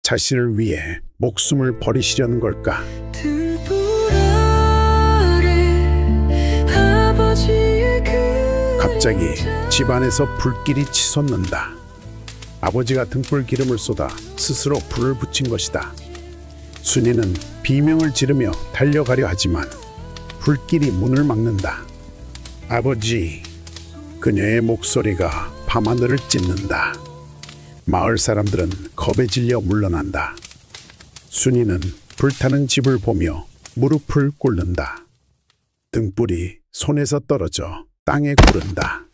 자신을 위해 목숨을 버리시려는 걸까? 등불 아래 아버지의 갑자기 그림자 집안에서 불길이 치솟는다. 아버지가 등불 기름을 쏟아 스스로 불을 붙인 것이다. 순이는 비명을 지르며 달려가려 하지만 불길이 문을 막는다. 아버지, 그녀의 목소리가 밤하늘을 찢는다. 마을 사람들은 겁에 질려 물러난다. 순이는 불타는 집을 보며 무릎을 꿇는다. 등불이 손에서 떨어져 땅에 구른다.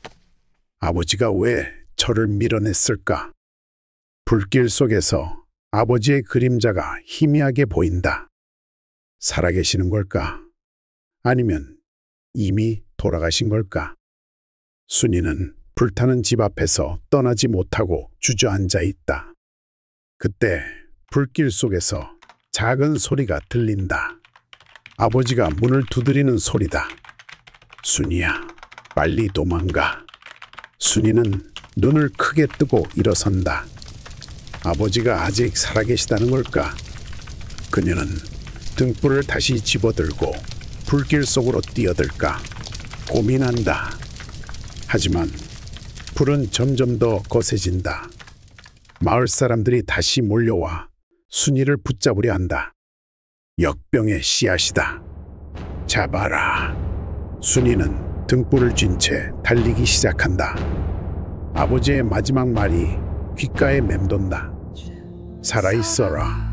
아버지가 왜 저를 밀어냈을까? 불길 속에서 아버지의 그림자가 희미하게 보인다. 살아계시는 걸까? 아니면 이미 돌아가신 걸까? 순이는 불타는 집 앞에서 떠나지 못하고 주저앉아 있다. 그때 불길 속에서 작은 소리가 들린다. 아버지가 문을 두드리는 소리다. 순이야, 빨리 도망가. 순이는 눈을 크게 뜨고 일어선다. 아버지가 아직 살아계시다는 걸까? 그녀는 등불을 다시 집어들고 불길 속으로 뛰어들까 고민한다. 하지만 불은 점점 더 거세진다. 마을 사람들이 다시 몰려와 순이를 붙잡으려 한다. 역병의 씨앗이다. 잡아라. 순이는 등불을 쥔 채 달리기 시작한다. 아버지의 마지막 말이 귓가에 맴돈다. 살아있어라.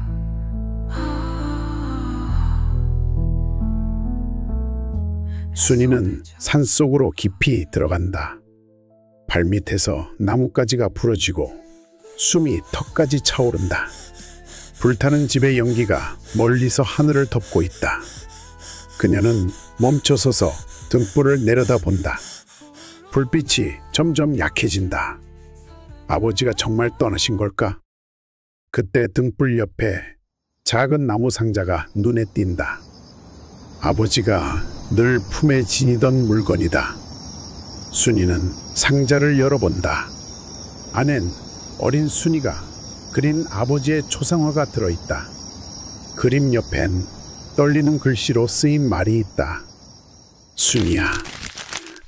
순이는 산속으로 깊이 들어간다. 발밑에서 나뭇가지가 부러지고 숨이 턱까지 차오른다. 불타는 집의 연기가 멀리서 하늘을 덮고 있다. 그녀는 멈춰서서 등불을 내려다본다. 불빛이 점점 약해진다. 아버지가 정말 떠나신 걸까? 그때 등불 옆에 작은 나무 상자가 눈에 띈다. 아버지가 늘 품에 지니던 물건이다. 순이는 상자를 열어본다. 안엔 어린 순이가 그린 아버지의 초상화가 들어있다. 그림 옆엔 떨리는 글씨로 쓰인 말이 있다. 순이야,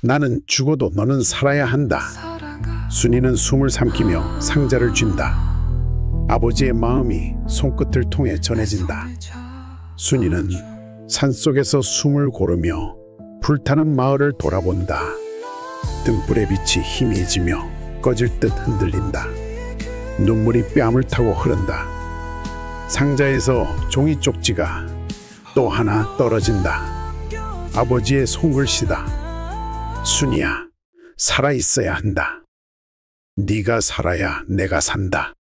나는 죽어도 너는 살아야 한다. 순이는 숨을 삼키며 상자를 쥔다. 아버지의 마음이 손끝을 통해 전해진다. 순이는 산속에서 숨을 고르며 불타는 마을을 돌아본다. 등불의 빛이 희미해지며 꺼질 듯 흔들린다. 눈물이 뺨을 타고 흐른다. 상자에서 종이 쪽지가 또 하나 떨어진다. 아버지의 손글씨다. 순이야, 살아있어야 한다. 네가 살아야 내가 산다.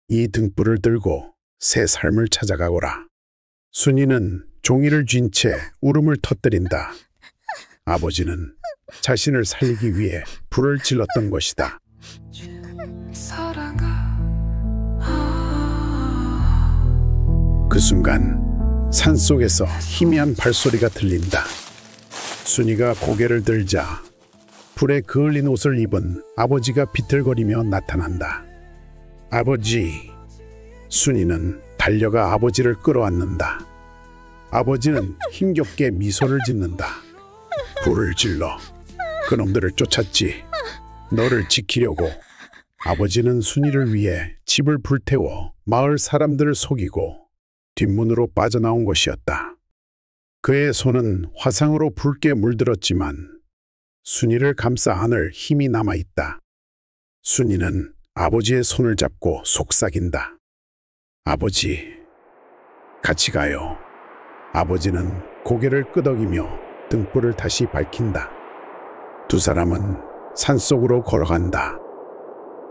이 등불을 들고 새 삶을 찾아가거라. 순이는 종이를 쥔 채 울음을 터뜨린다. 아버지는 자신을 살리기 위해 불을 질렀던 것이다. 그 순간 산속에서 희미한 발소리가 들린다. 순이가 고개를 들자 불에 그을린 옷을 입은 아버지가 비틀거리며 나타난다. 아버지! 순이는 달려가 아버지를 끌어안는다. 아버지는 힘겹게 미소를 짓는다. 불을 질러 그놈들을 쫓았지. 너를 지키려고. 아버지는 순이를 위해 집을 불태워 마을 사람들을 속이고 뒷문으로 빠져나온 것이었다. 그의 손은 화상으로 붉게 물들었지만 순이를 감싸 안을 힘이 남아있다. 순이는 아버지의 손을 잡고 속삭인다. 아버지, 같이 가요. 아버지는 고개를 끄덕이며 등불을 다시 밝힌다. 두 사람은 산속으로 걸어간다.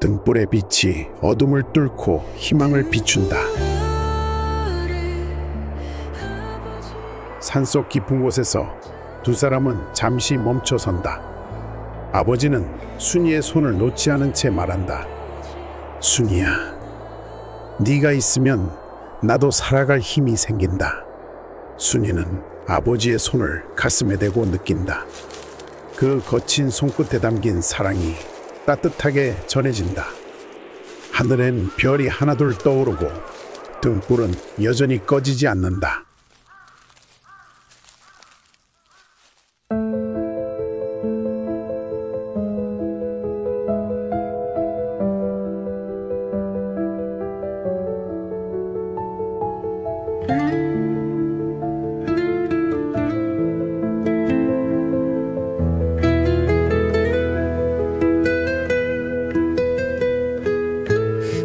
등불의 빛이 어둠을 뚫고 희망을 비춘다. 산속 깊은 곳에서 두 사람은 잠시 멈춰선다. 아버지는 순이의 손을 놓지 않은 채 말한다. 순이야, 네가 있으면 나도 살아갈 힘이 생긴다. 순이는 아버지의 손을 가슴에 대고 느낀다. 그 거친 손끝에 담긴 사랑이 따뜻하게 전해진다. 하늘엔 별이 하나둘 떠오르고 등불은 여전히 꺼지지 않는다.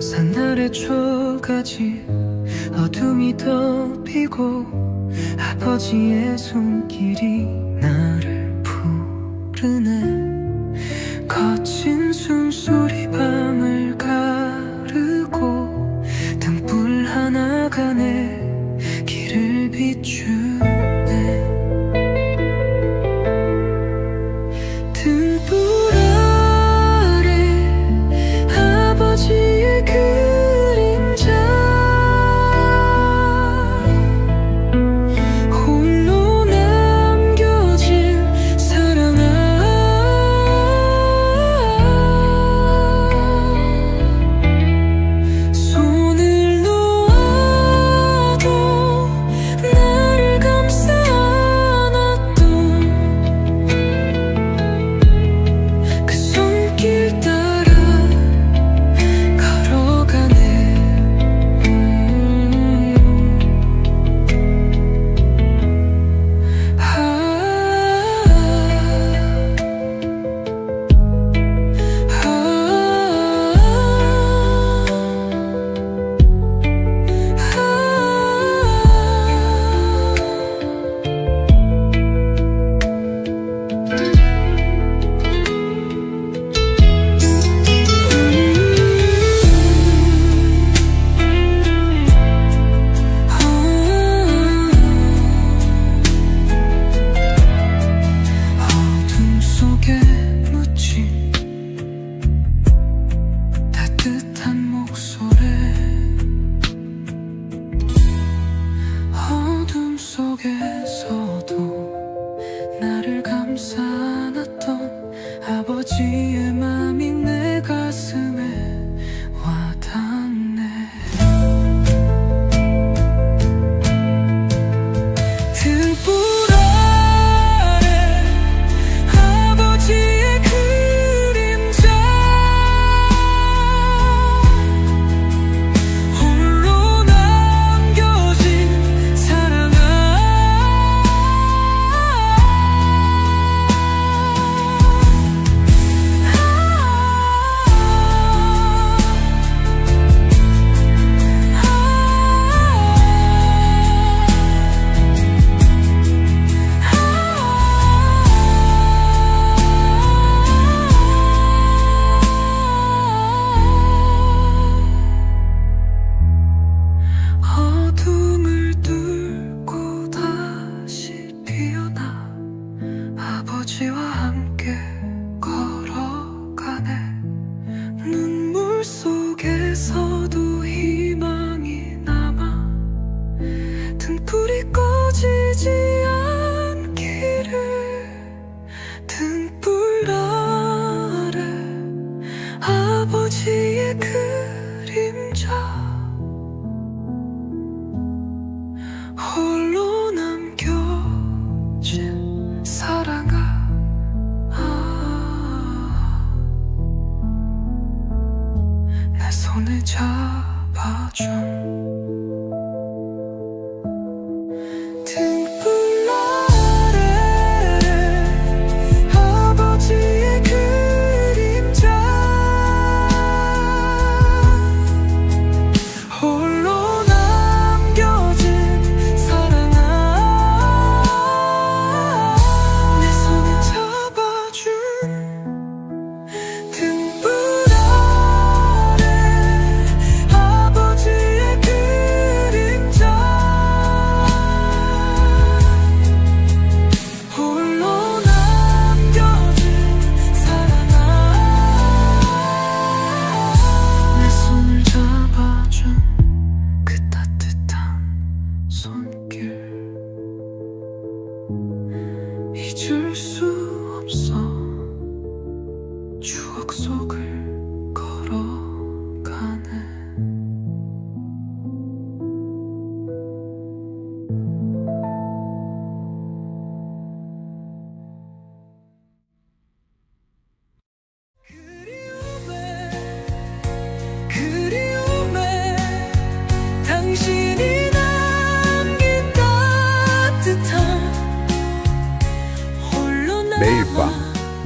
산 아래 초가지 어둠이 덮이고 아버지의 손길이 나를 부르네. 거친 숨소리 밤을 가르고 등불 하나가 내 길을 비추네. 등불 아래 아버지의 그림자 홀로 남겨진 사랑아. 손을 놓아도 나를 감싸 안았던 그 손길 따라 걸어가네. 어둠 속에 묻힌 따뜻한 목소리. 어둠 속에서도 나를 감싸 안았던 아버지의 맘이 내 가슴에 와닿네. 등불 아래 아버지의 그림자 홀로 남겨진 사랑아. 어둠을 뚫고 다시 피어나 아버지와 함께 걸어가네. 눈물 속에서도 희망이 남아 등불이 꺼지지 않기를. 등불 아래 아버지의 그림자 홀로 남겨진 사랑아. 내 손을 잡아준 등불 아래 아버지의 그림자 홀로 남겨진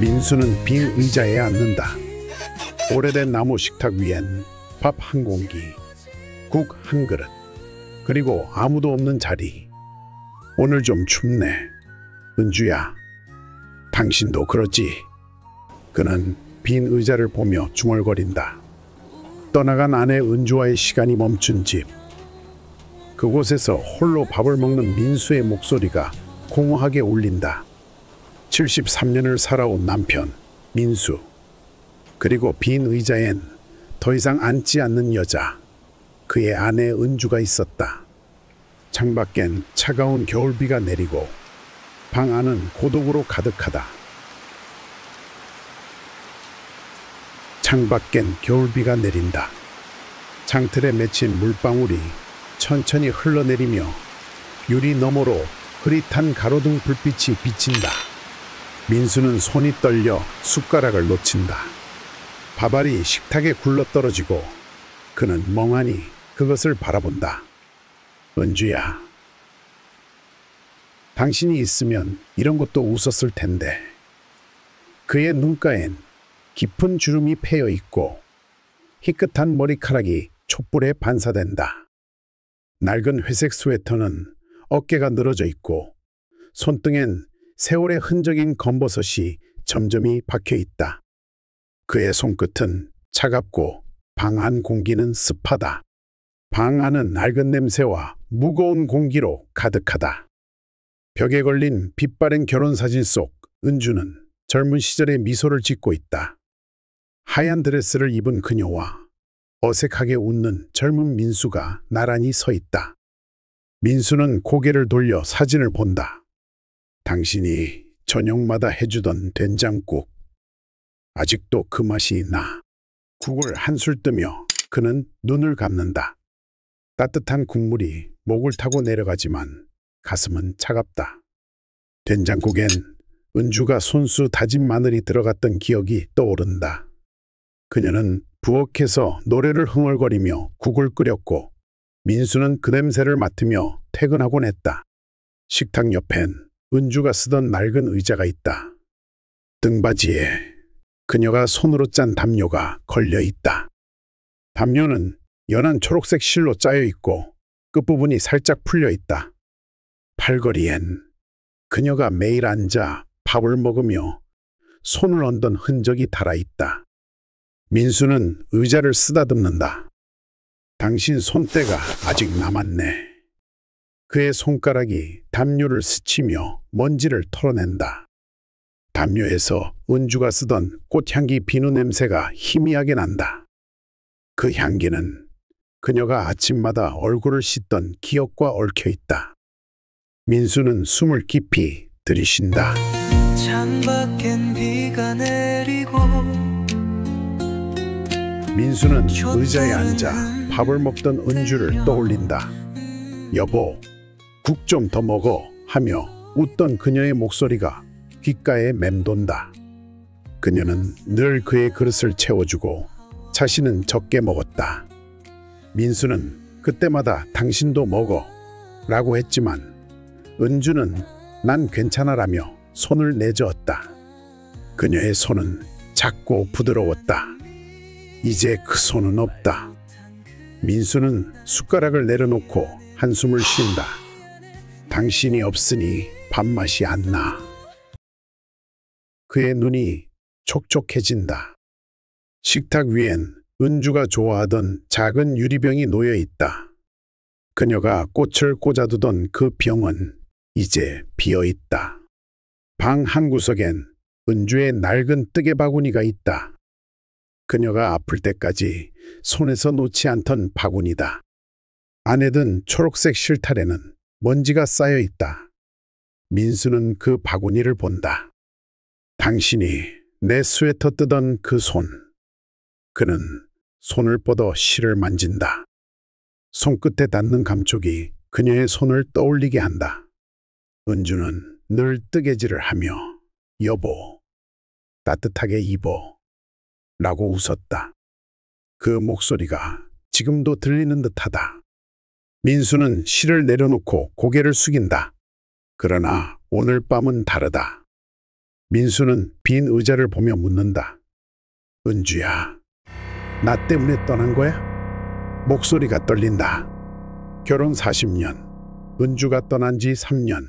민수는 빈 의자에 앉는다. 오래된 나무 식탁 위엔 밥 한 공기, 국 한 그릇, 그리고 아무도 없는 자리. 오늘 좀 춥네. 은주야, 당신도 그러지? 그는 빈 의자를 보며 중얼거린다. 떠나간 아내 은주와의 시간이 멈춘 집. 그곳에서 홀로 밥을 먹는 민수의 목소리가 공허하게 울린다. 73년을 살아온 남편 민수, 그리고 빈 의자엔 더 이상 앉지 않는 여자, 그의 아내 은주가 있었다. 창밖엔 차가운 겨울비가 내리고 방 안은 고독으로 가득하다. 창밖엔 겨울비가 내린다. 창틀에 맺힌 물방울이 천천히 흘러내리며 유리 너머로 흐릿한 가로등 불빛이 비친다. 민수는 손이 떨려 숟가락을 놓친다. 밥알이 식탁에 굴러떨어지고 그는 멍하니 그것을 바라본다. 은주야, 당신이 있으면 이런 것도 웃었을 텐데. 그의 눈가엔 깊은 주름이 패여 있고 희끗한 머리카락이 촛불에 반사된다. 낡은 회색 스웨터는 어깨가 늘어져 있고 손등엔 세월의 흔적인 검버섯이 점점이 박혀 있다. 그의 손끝은 차갑고 방 안 공기는 습하다. 방 안은 낡은 냄새와 무거운 공기로 가득하다. 벽에 걸린 빛바랜 결혼사진 속 은주는 젊은 시절의 미소를 짓고 있다. 하얀 드레스를 입은 그녀와 어색하게 웃는 젊은 민수가 나란히 서 있다. 민수는 고개를 돌려 사진을 본다. 당신이 저녁마다 해주던 된장국. 아직도 그 맛이 나. 국을 한술 뜨며 그는 눈을 감는다. 따뜻한 국물이 목을 타고 내려가지만 가슴은 차갑다. 된장국엔 은주가 손수 다진 마늘이 들어갔던 기억이 떠오른다. 그녀는 부엌에서 노래를 흥얼거리며 국을 끓였고 민수는 그 냄새를 맡으며 퇴근하곤 했다. 식탁 옆엔 은주가 쓰던 낡은 의자가 있다. 등받이에 그녀가 손으로 짠 담요가 걸려 있다. 담요는 연한 초록색 실로 짜여 있고 끝부분이 살짝 풀려 있다. 팔걸이엔 그녀가 매일 앉아 밥을 먹으며 손을 얹던 흔적이 달아 있다. 민수는 의자를 쓰다듬는다. 당신 손때가 아직 남았네. 그의 손가락이 담요를 스치며 먼지를 털어낸다. 담요에서 은주가 쓰던 꽃향기 비누 냄새가 희미하게 난다. 그 향기는 그녀가 아침마다 얼굴을 씻던 기억과 얽혀 있다. 민수는 숨을 깊이 들이쉰다. 창밖엔 비가 내리고 민수는 의자에 앉아 밥을 먹던 은주를 떠올린다. 여보, 국 좀 더 먹어 하며 웃던 그녀의 목소리가 귓가에 맴돈다. 그녀는 늘 그의 그릇을 채워주고 자신은 적게 먹었다. 민수는 그때마다 당신도 먹어 라고 했지만 은주는 난 괜찮아라며 손을 내저었다. 그녀의 손은 작고 부드러웠다. 이제 그 손은 없다. 민수는 숟가락을 내려놓고 한숨을 쉰다. 당신이 없으니 밥맛이 안 나. 그의 눈이 촉촉해진다. 식탁 위엔 은주가 좋아하던 작은 유리병이 놓여 있다. 그녀가 꽃을 꽂아두던 그 병은 이제 비어 있다. 방 한구석엔 은주의 낡은 뜨개 바구니가 있다. 그녀가 아플 때까지 손에서 놓지 않던 바구니다. 안에 든 초록색 실타래는 먼지가 쌓여 있다. 민수는 그 바구니를 본다. 당신이 내 스웨터 뜨던 그 손. 그는 손을 뻗어 실을 만진다. 손끝에 닿는 감촉이 그녀의 손을 떠올리게 한다. 은주는 늘 뜨개질을 하며 여보, 따뜻하게 입어 라고 웃었다. 그 목소리가 지금도 들리는 듯하다. 민수는 실을 내려놓고 고개를 숙인다. 그러나 오늘 밤은 다르다. 민수는 빈 의자를 보며 묻는다. 은주야, 나 때문에 떠난 거야? 목소리가 떨린다. 결혼 40년, 은주가 떠난 지 3년.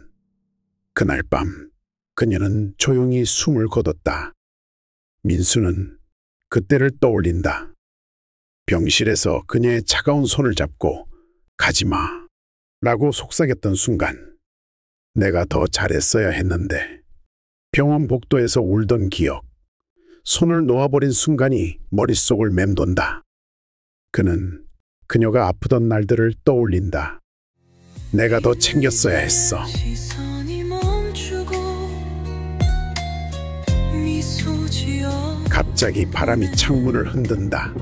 그날 밤 그녀는 조용히 숨을 거뒀다. 민수는 그때를 떠올린다. 병실에서 그녀의 차가운 손을 잡고 가지마 라고 속삭였던 순간 내가 더 잘했어야 했는데 병원 복도에서 울던 기억, 손을 놓아버린 순간이 머릿속을 맴돈다. 그는 그녀가 아프던 날들을 떠올린다. 내가 더 챙겼어야 했어. 시선이 멈추고 미소 지어 갑자기 바람이 창문을 흔든다.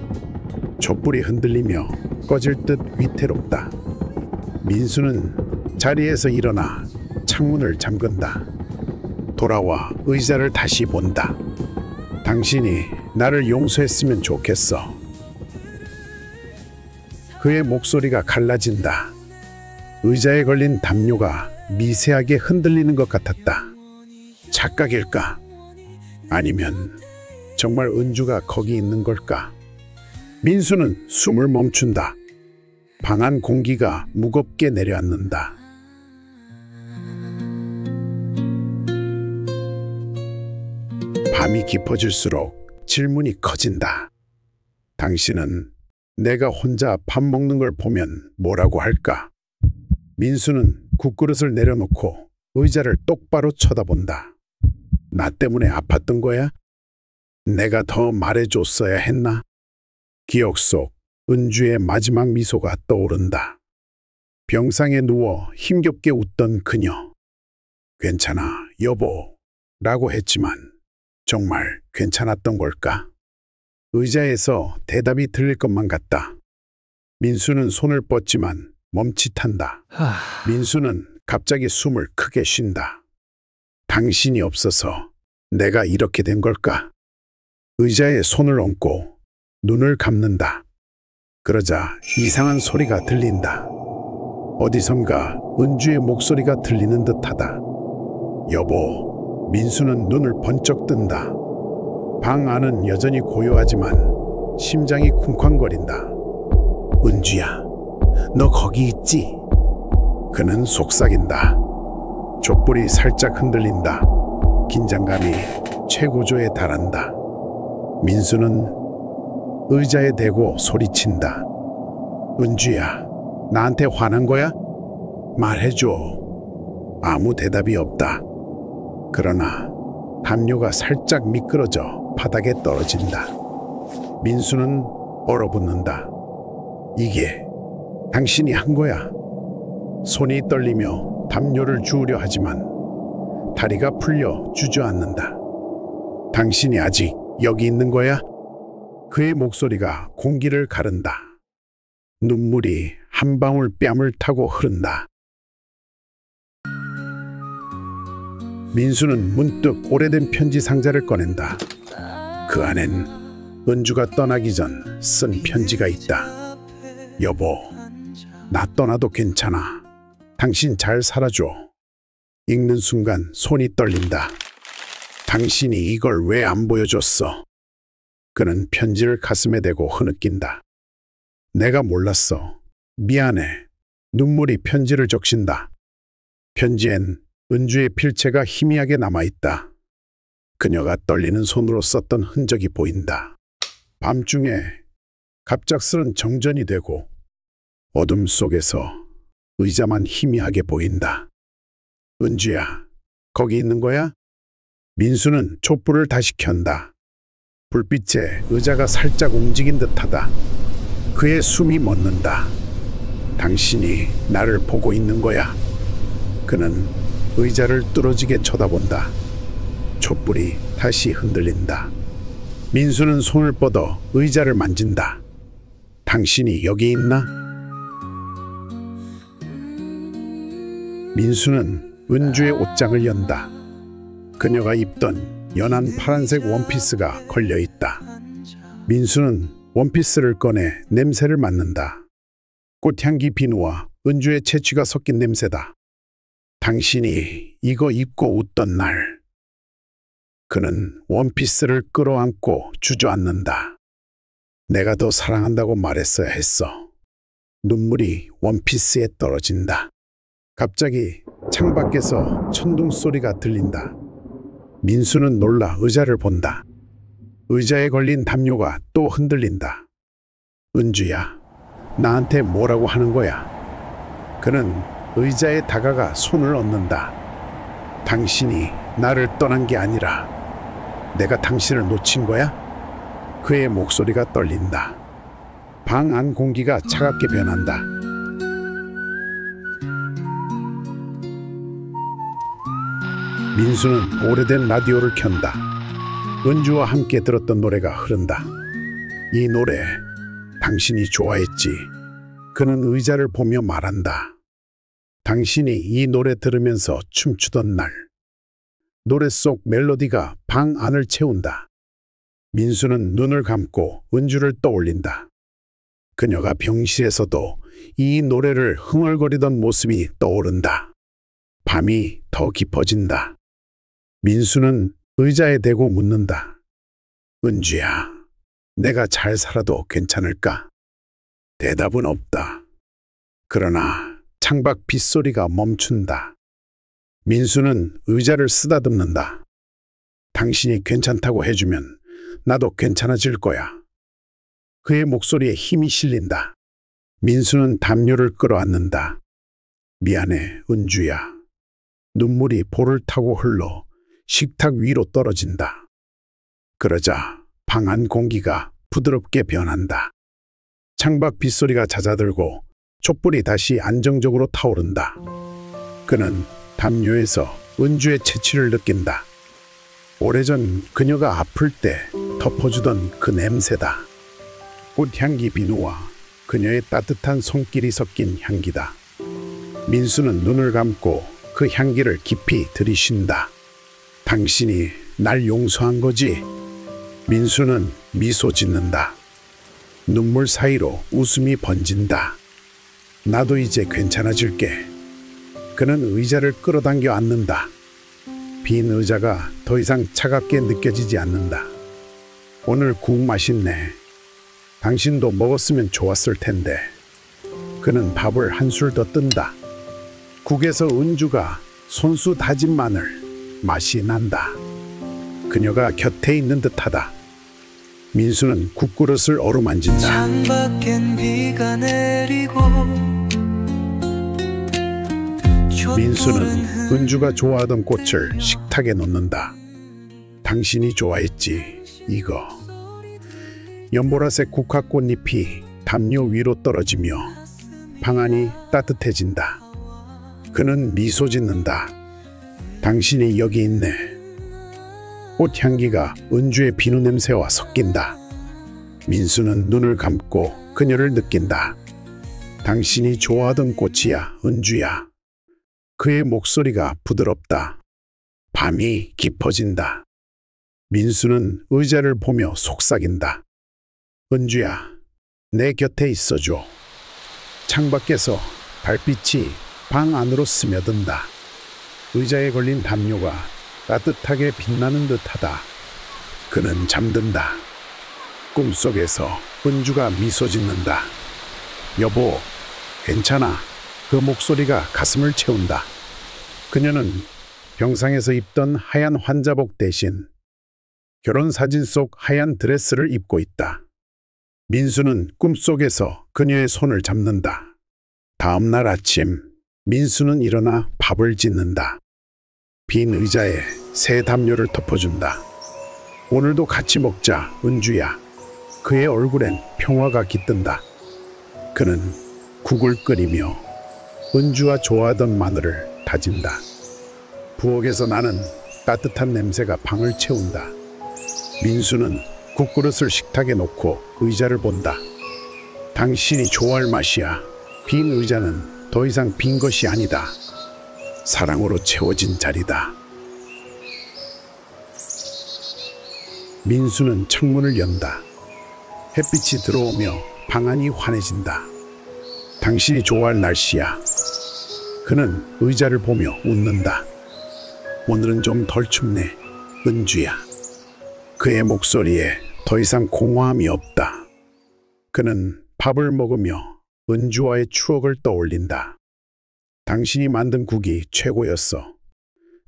촛불이 흔들리며 꺼질 듯 위태롭다. 민수는 자리에서 일어나 창문을 잠근다. 돌아와 의자를 다시 본다. 당신이 나를 용서했으면 좋겠어. 그의 목소리가 갈라진다. 의자에 걸린 담요가 미세하게 흔들리는 것 같았다. 착각일까? 아니면 정말 은주가 거기 있는 걸까? 민수는 숨을 멈춘다. 방 안 공기가 무겁게 내려앉는다. 밤이 깊어질수록 질문이 커진다. 당신은 내가 혼자 밥 먹는 걸 보면 뭐라고 할까? 민수는 국그릇을 내려놓고 의자를 똑바로 쳐다본다. 나 때문에 아팠던 거야? 내가 더 말해줬어야 했나? 기억 속 은주의 마지막 미소가 떠오른다. 병상에 누워 힘겹게 웃던 그녀. 괜찮아, 여보 라고 했지만 정말 괜찮았던 걸까? 의자에서 대답이 들릴 것만 같다. 민수는 손을 뻗지만 멈칫한다. 민수는 갑자기 숨을 크게 쉰다. 당신이 없어서 내가 이렇게 된 걸까? 의자에 손을 얹고 눈을 감는다. 그러자 이상한 소리가 들린다. 어디선가 은주의 목소리가 들리는 듯하다. 여보. 민수는 눈을 번쩍 뜬다. 방 안은 여전히 고요하지만 심장이 쿵쾅거린다. 은주야, 너 거기 있지? 그는 속삭인다. 촛불이 살짝 흔들린다. 긴장감이 최고조에 달한다. 민수는 의자에 대고 소리친다. 은주야, 나한테 화난 거야? 말해줘. 아무 대답이 없다. 그러나 담요가 살짝 미끄러져 바닥에 떨어진다. 민수는 얼어붙는다. 이게 당신이 한 거야. 손이 떨리며 담요를 주우려 하지만 다리가 풀려 주저앉는다. 당신이 아직 여기 있는 거야? 그의 목소리가 공기를 가른다. 눈물이 한 방울 뺨을 타고 흐른다. 민수는 문득 오래된 편지 상자를 꺼낸다. 그 안엔 은주가 떠나기 전 쓴 편지가 있다. 여보, 나 떠나도 괜찮아. 당신 잘 살아줘. 읽는 순간 손이 떨린다. 당신이 이걸 왜 안 보여줬어? 그는 편지를 가슴에 대고 흐느낀다. 내가 몰랐어. 미안해. 눈물이 편지를 적신다. 편지엔 은주의 필체가 희미하게 남아있다. 그녀가 떨리는 손으로 썼던 흔적이 보인다. 밤중에 갑작스런 정전이 되고 어둠 속에서 의자만 희미하게 보인다. 은주야, 거기 있는 거야? 민수는 촛불을 다시 켠다. 불빛에 의자가 살짝 움직인 듯하다. 그의 숨이 멎는다. 당신이 나를 보고 있는 거야. 그는 의자를 뚫어지게 쳐다본다. 촛불이 다시 흔들린다. 민수는 손을 뻗어 의자를 만진다. 당신이 여기 있나? 민수는 은주의 옷장을 연다. 그녀가 입던 연한 파란색 원피스가 걸려있다. 민수는 원피스를 꺼내 냄새를 맡는다. 꽃향기 비누와 은주의 채취가 섞인 냄새다. 당신이 이거 입고 웃던 날. 그는 원피스를 끌어안고 주저앉는다. 내가 더 사랑한다고 말했어야 했어. 눈물이 원피스에 떨어진다. 갑자기 창밖에서 천둥 소리가 들린다. 민수는 놀라 의자를 본다. 의자에 걸린 담요가 또 흔들린다. 은주야, 나한테 뭐라고 하는 거야? 그는 의자에 다가가 손을 얹는다. 당신이 나를 떠난 게 아니라 내가 당신을 놓친 거야? 그의 목소리가 떨린다. 방 안 공기가 차갑게 변한다. 민수는 오래된 라디오를 켠다. 은주와 함께 들었던 노래가 흐른다. 이 노래 당신이 좋아했지. 그는 의자를 보며 말한다. 당신이 이 노래 들으면서 춤추던 날. 노래 속 멜로디가 방 안을 채운다. 민수는 눈을 감고 은주를 떠올린다. 그녀가 병실에서도 이 노래를 흥얼거리던 모습이 떠오른다. 밤이 더 깊어진다. 민수는 의자에 대고 묻는다. 은주야, 내가 잘 살아도 괜찮을까? 대답은 없다. 그러나 창밖 빗소리가 멈춘다. 민수는 의자를 쓰다듬는다. 당신이 괜찮다고 해주면 나도 괜찮아질 거야. 그의 목소리에 힘이 실린다. 민수는 담요를 끌어안는다. 미안해, 은주야. 눈물이 볼을 타고 흘러 식탁 위로 떨어진다. 그러자 방 안 공기가 부드럽게 변한다. 창밖 빗소리가 잦아들고 촛불이 다시 안정적으로 타오른다. 그는 담요에서 은주의 채취를 느낀다. 오래전 그녀가 아플 때 덮어주던 그 냄새다. 꽃향기 비누와 그녀의 따뜻한 손길이 섞인 향기다. 민수는 눈을 감고 그 향기를 깊이 들이쉰다. 당신이 날 용서한 거지? 민수는 미소 짓는다. 눈물 사이로 웃음이 번진다. 나도 이제 괜찮아질게. 그는 의자를 끌어당겨 앉는다. 빈 의자가 더 이상 차갑게 느껴지지 않는다. 오늘 국 맛있네. 당신도 먹었으면 좋았을 텐데. 그는 밥을 한술 더 뜬다. 국에서 은주가 손수 다진 마늘 맛이 난다. 그녀가 곁에 있는 듯하다. 민수는 국그릇을 어루만진다. 창밖엔 비가 내리고 민수는 은주가 좋아하던 꽃을 식탁에 놓는다. 당신이 좋아했지, 이거. 연보라색 국화꽃잎이 담요 위로 떨어지며 방 안이 따뜻해진다. 그는 미소 짓는다. 당신이 여기 있네. 꽃향기가 은주의 비누 냄새와 섞인다. 민수는 눈을 감고 그녀를 느낀다. 당신이 좋아하던 꽃이야, 은주야. 그의 목소리가 부드럽다. 밤이 깊어진다. 민수는 의자를 보며 속삭인다. 은주야, 내 곁에 있어줘. 창밖에서 달빛이 방 안으로 스며든다. 의자에 걸린 담요가 따뜻하게 빛나는 듯하다. 그는 잠든다. 꿈속에서 은주가 미소 짓는다. 여보, 괜찮아. 그 목소리가 가슴을 채운다. 그녀는 병상에서 입던 하얀 환자복 대신 결혼사진 속 하얀 드레스를 입고 있다. 민수는 꿈속에서 그녀의 손을 잡는다. 다음 날 아침, 민수는 일어나 밥을 짓는다. 빈 의자에 새 담요를 덮어준다. 오늘도 같이 먹자, 은주야. 그의 얼굴엔 평화가 깃든다. 그는 국을 끓이며 은주와 좋아하던 마늘을 다진다. 부엌에서 나는 따뜻한 냄새가 방을 채운다. 민수는 국그릇을 식탁에 놓고 의자를 본다. 당신이 좋아할 맛이야. 빈 의자는 더 이상 빈 것이 아니다. 사랑으로 채워진 자리다. 민수는 창문을 연다. 햇빛이 들어오며 방 안이 환해진다. 당신이 좋아할 날씨야. 그는 의자를 보며 웃는다. 오늘은 좀 덜 춥네, 은주야. 그의 목소리에 더 이상 공허함이 없다. 그는 밥을 먹으며 은주와의 추억을 떠올린다. 당신이 만든 국이 최고였어.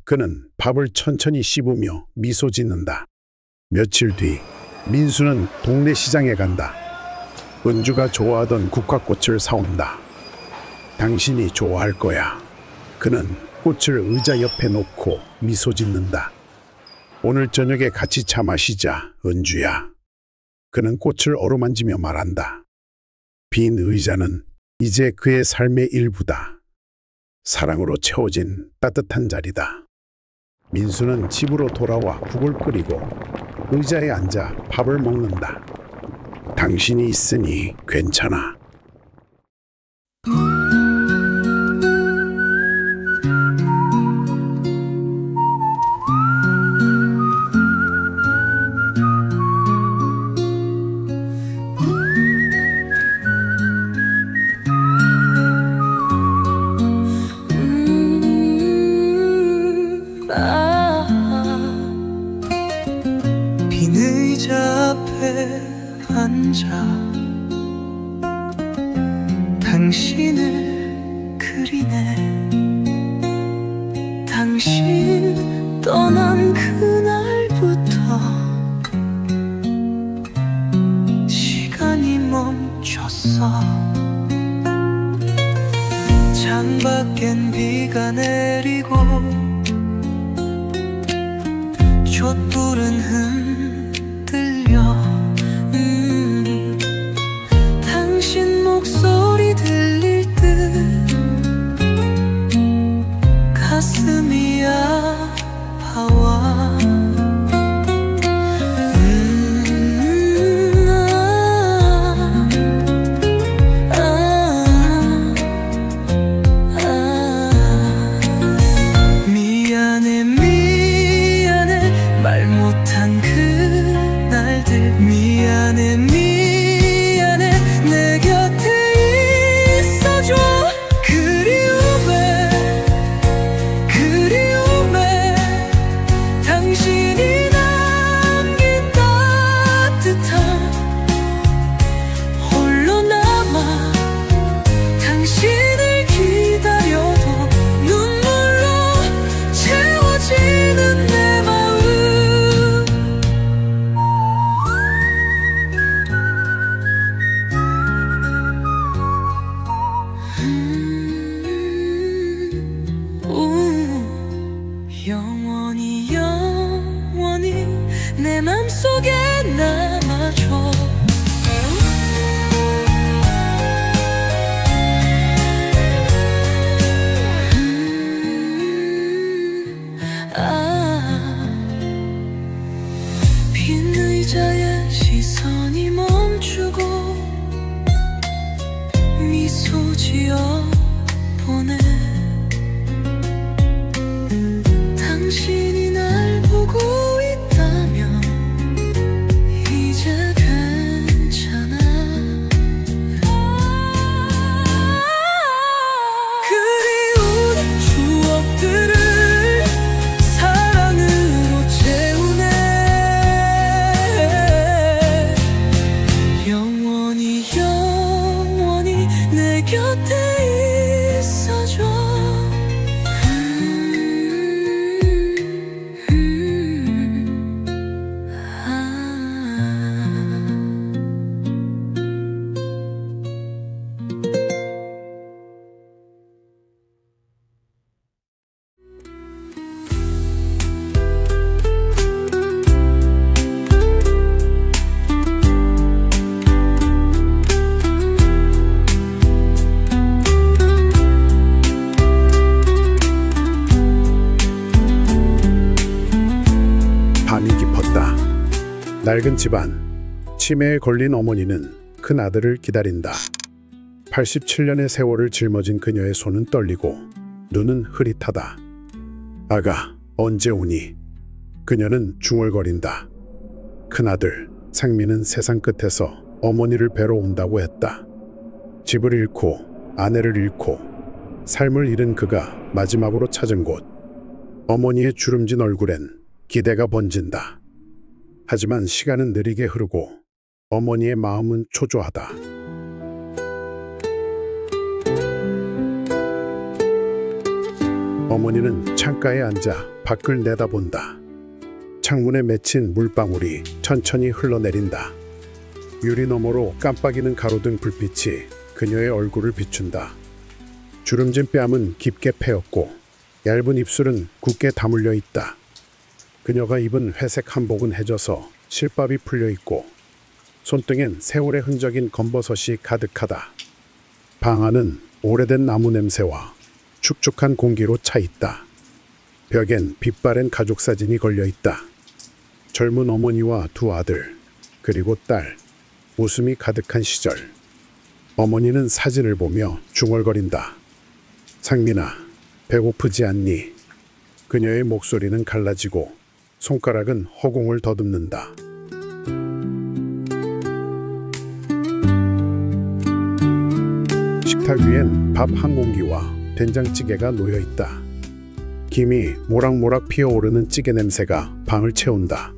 그는 밥을 천천히 씹으며 미소 짓는다. 며칠 뒤 민수는 동네 시장에 간다. 은주가 좋아하던 국화꽃을 사온다. 당신이 좋아할 거야. 그는 꽃을 의자 옆에 놓고 미소 짓는다. 오늘 저녁에 같이 차 마시자, 은주야. 그는 꽃을 어루만지며 말한다. 빈 의자는 이제 그의 삶의 일부다. 사랑으로 채워진 따뜻한 자리다. 민수는 집으로 돌아와 국을 끓이고 의자에 앉아 밥을 먹는다. 당신이 있으니 괜찮아. 빈 의자 앞에 앉아 당신을 그리네. 당신 떠난 그날부터 시간이 멈췄어. 창밖엔 비가 내리고 촛불은 흔들려. 당신 목소리 들릴 듯 가슴이 아파와. 미안해 미안해 말 못한 그날들. 미안해 미안해 내 곁에 있어줘. 그리움에 그리움에 당신이 남긴 따뜻함. 홀로 남아 당신을 기다려도 눈물로 채워지는 내 마음. 영원히 영원히 내 맘속에 남아줘. 빈 의자에 시선이 멈추고 미소 지어 보내. 당신이 날 보고 있다면 이제 괜찮아. 그리운 추억들을 사랑으로 채우네. 영원히 영원히 내 곁에 있어줘. 밤이 깊었다. 낡은 집안. 치매에 걸린 어머니는 큰 아들을 기다린다. 87년의 세월을 짊어진 그녀의 손은 떨리고 눈은 흐릿하다. 아가, 언제 오니? 그녀는 중얼거린다. 큰아들 상민은 세상 끝에서 어머니를 뵈러 온다고 했다. 집을 잃고 아내를 잃고 삶을 잃은 그가 마지막으로 찾은 곳. 어머니의 주름진 얼굴엔 기대가 번진다. 하지만 시간은 느리게 흐르고 어머니의 마음은 초조하다. 어머니는 창가에 앉아 밖을 내다본다. 창문에 맺힌 물방울이 천천히 흘러내린다. 유리 너머로 깜빡이는 가로등 불빛이 그녀의 얼굴을 비춘다. 주름진 뺨은 깊게 패였고 얇은 입술은 굳게 다물려 있다. 그녀가 입은 회색 한복은 해져서 실밥이 풀려 있고 손등엔 세월의 흔적인 검버섯이 가득하다. 방 안은 오래된 나무 냄새와 축축한 공기로 차 있다. 벽엔 빛바랜 가족 사진이 걸려 있다. 젊은 어머니와 두 아들, 그리고 딸, 웃음이 가득한 시절. 어머니는 사진을 보며 중얼거린다. 상민아, 배고프지 않니? 그녀의 목소리는 갈라지고 손가락은 허공을 더듬는다. 식탁 위엔 밥 한 공기와 된장찌개가 놓여 있다. 김이 모락모락 피어오르는 찌개 냄새가 방을 채운다.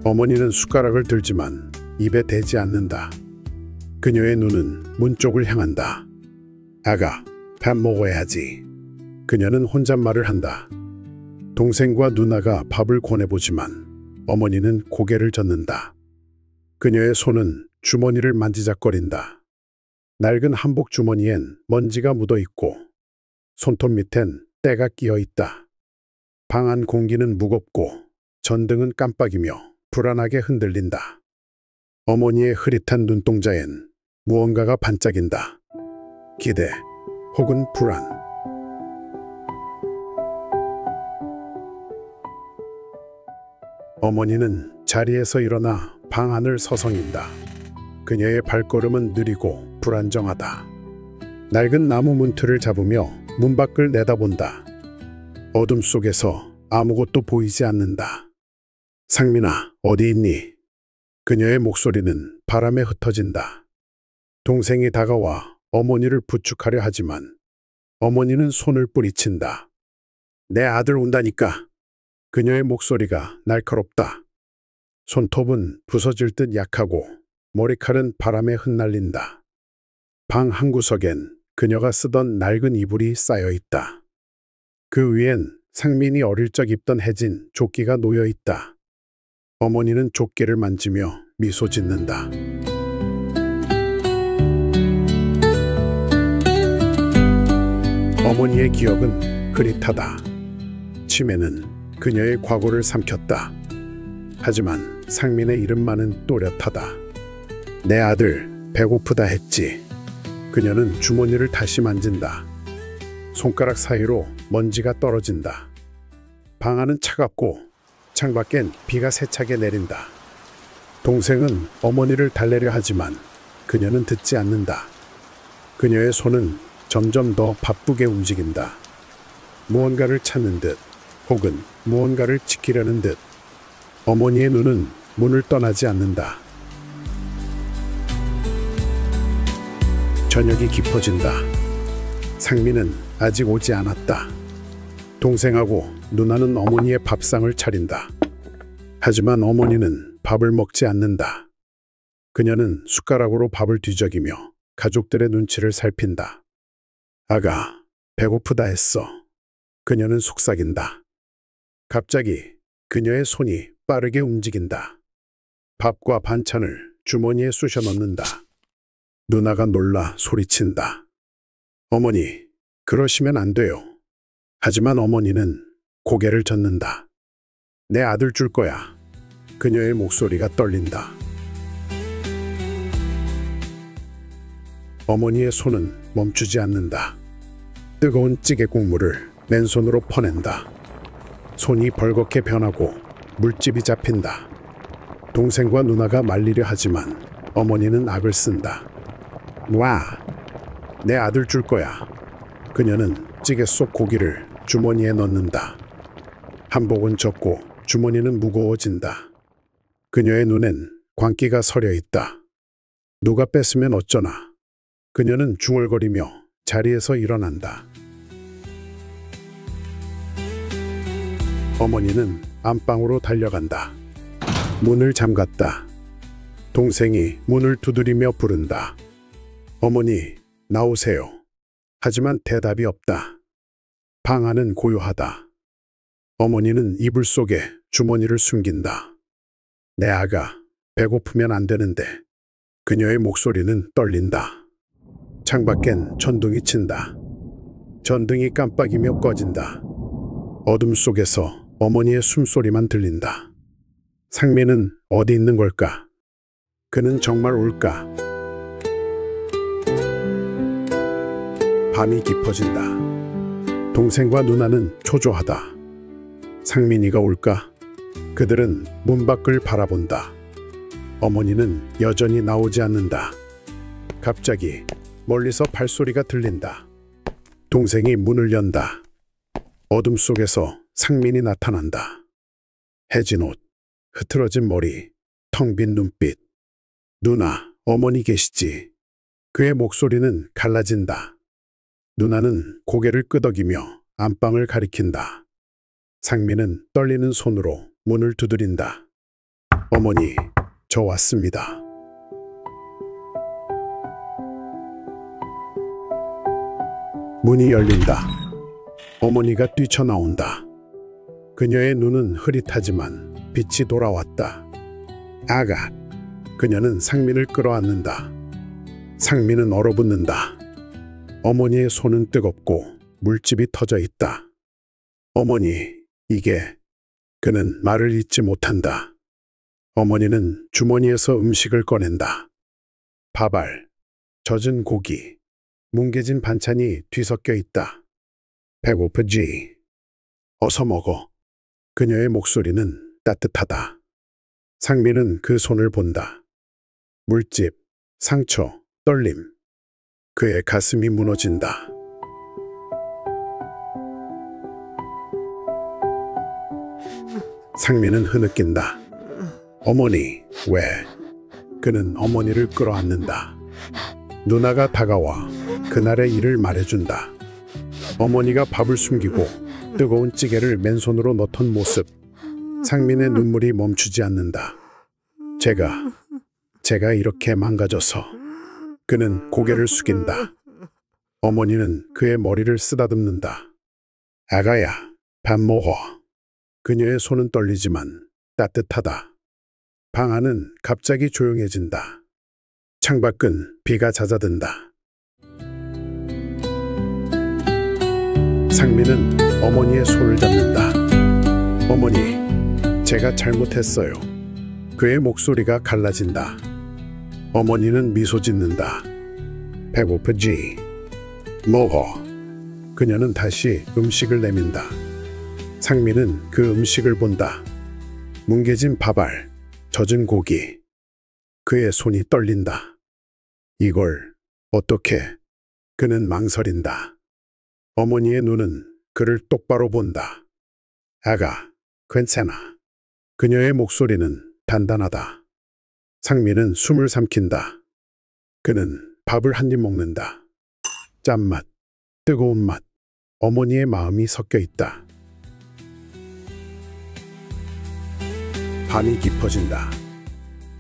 어머니는 숟가락을 들지만 입에 대지 않는다. 그녀의 눈은 문 쪽을 향한다. 아가, 밥 먹어야지. 그녀는 혼잣말을 한다. 동생과 누나가 밥을 권해보지만 어머니는 고개를 젓는다. 그녀의 손은 주머니를 만지작거린다. 낡은 한복 주머니엔 먼지가 묻어 있고 손톱 밑엔 때가 끼어 있다. 방 안 공기는 무겁고 전등은 깜빡이며 불안하게 흔들린다. 어머니의 흐릿한 눈동자엔 무언가가 반짝인다. 기대 혹은 불안. 어머니는 자리에서 일어나 방 안을 서성인다. 그녀의 발걸음은 느리고 불안정하다. 낡은 나무 문틀을 잡으며 문 밖을 내다본다. 어둠 속에서 아무것도 보이지 않는다. 상민아, 어디 있니? 그녀의 목소리는 바람에 흩어진다. 동생이 다가와 어머니를 부축하려 하지만 어머니는 손을 뿌리친다. 내 아들 온다니까. 그녀의 목소리가 날카롭다. 손톱은 부서질 듯 약하고 머리칼은 바람에 흩날린다. 방 한구석엔 그녀가 쓰던 낡은 이불이 쌓여 있다. 그 위엔 상민이 어릴 적 입던 해진 조끼가 놓여 있다. 어머니는 조끼를 만지며 미소 짓는다. 어머니의 기억은 흐릿하다. 치매는 그녀의 과거를 삼켰다. 하지만 상민의 이름만은 또렷하다. 내 아들 배고프다 했지. 그녀는 주머니를 다시 만진다. 손가락 사이로 먼지가 떨어진다. 방 안은 차갑고 창밖엔 비가 세차게 내린다. 동생은 어머니를 달래려 하지만 그녀는 듣지 않는다. 그녀의 손은 점점 더 바쁘게 움직인다. 무언가를 찾는 듯 혹은 무언가를 지키려는 듯. 어머니의 눈은 문을 떠나지 않는다. 저녁이 깊어진다. 상민은 아직 오지 않았다. 동생하고 누나는 어머니의 밥상을 차린다. 하지만 어머니는 밥을 먹지 않는다. 그녀는 숟가락으로 밥을 뒤적이며 가족들의 눈치를 살핀다. 아가, 배고프다 했어. 그녀는 속삭인다. 갑자기 그녀의 손이 빠르게 움직인다. 밥과 반찬을 주머니에 쑤셔 넣는다. 누나가 놀라 소리친다. 어머니, 그러시면 안 돼요. 하지만 어머니는 고개를 젓는다. 내 아들 줄 거야. 그녀의 목소리가 떨린다. 어머니의 손은 멈추지 않는다. 뜨거운 찌개 국물을 맨손으로 퍼낸다. 손이 벌겋게 변하고 물집이 잡힌다. 동생과 누나가 말리려 하지만 어머니는 악을 쓴다. 놔! 내 아들 줄 거야. 그녀는 찌개 속 고기를 주머니에 넣는다. 한복은 젖고 주머니는 무거워진다. 그녀의 눈엔 광기가 서려 있다. 누가 뺐으면 어쩌나. 그녀는 중얼거리며 자리에서 일어난다. 어머니는 안방으로 달려간다. 문을 잠갔다. 동생이 문을 두드리며 부른다. 어머니, 나오세요. 하지만 대답이 없다. 방 안은 고요하다. 어머니는 이불 속에 주머니를 숨긴다. 내 아가, 배고프면 안 되는데. 그녀의 목소리는 떨린다. 창밖엔 전등이 친다. 전등이 깜빡이며 꺼진다. 어둠 속에서 어머니의 숨소리만 들린다. 상민은 어디 있는 걸까? 그는 정말 올까? 밤이 깊어진다. 동생과 누나는 초조하다. 상민이가 올까? 그들은 문 밖을 바라본다. 어머니는 여전히 나오지 않는다. 갑자기 멀리서 발소리가 들린다. 동생이 문을 연다. 어둠 속에서 상민이 나타난다. 해진 옷, 흐트러진 머리, 텅 빈 눈빛. 누나, 어머니 계시지? 그의 목소리는 갈라진다. 누나는 고개를 끄덕이며 안방을 가리킨다. 상민은 떨리는 손으로 문을 두드린다. 어머니, 저 왔습니다. 문이 열린다. 어머니가 뛰쳐나온다. 그녀의 눈은 흐릿하지만 빛이 돌아왔다. 아가. 그녀는 상민을 끌어안는다. 상민은 얼어붙는다. 어머니의 손은 뜨겁고 물집이 터져 있다. 어머니, 이게... 그는 말을 잇지 못한다. 어머니는 주머니에서 음식을 꺼낸다. 밥알, 젖은 고기, 뭉개진 반찬이 뒤섞여 있다. 배고프지? 어서 먹어. 그녀의 목소리는 따뜻하다. 상민은 그 손을 본다. 물집, 상처, 떨림. 그의 가슴이 무너진다. 상민은 흐느낀다. 어머니, 왜? 그는 어머니를 끌어안는다. 누나가 다가와 그날의 일을 말해준다. 어머니가 밥을 숨기고 뜨거운 찌개를 맨손으로 넣던 모습. 상민의 눈물이 멈추지 않는다. 제가 이렇게 망가져서. 그는 고개를 숙인다. 어머니는 그의 머리를 쓰다듬는다. 아가야, 밥 먹어. 그녀의 손은 떨리지만 따뜻하다. 방 안은 갑자기 조용해진다. 창밖은 비가 잦아든다. 상민은 어머니의 손을 잡는다. 어머니, 제가 잘못했어요. 그의 목소리가 갈라진다. 어머니는 미소 짓는다. 배고프지? 먹어. 그녀는 다시 음식을 내민다. 상민은 그 음식을 본다. 뭉개진 밥알, 젖은 고기. 그의 손이 떨린다. 이걸 어떻게? 그는 망설인다. 어머니의 눈은 그를 똑바로 본다. 아가, 괜찮아. 그녀의 목소리는 단단하다. 상민은 숨을 삼킨다. 그는 밥을 한 입 먹는다. 짠맛, 뜨거운 맛, 어머니의 마음이 섞여 있다. 밤이 깊어진다.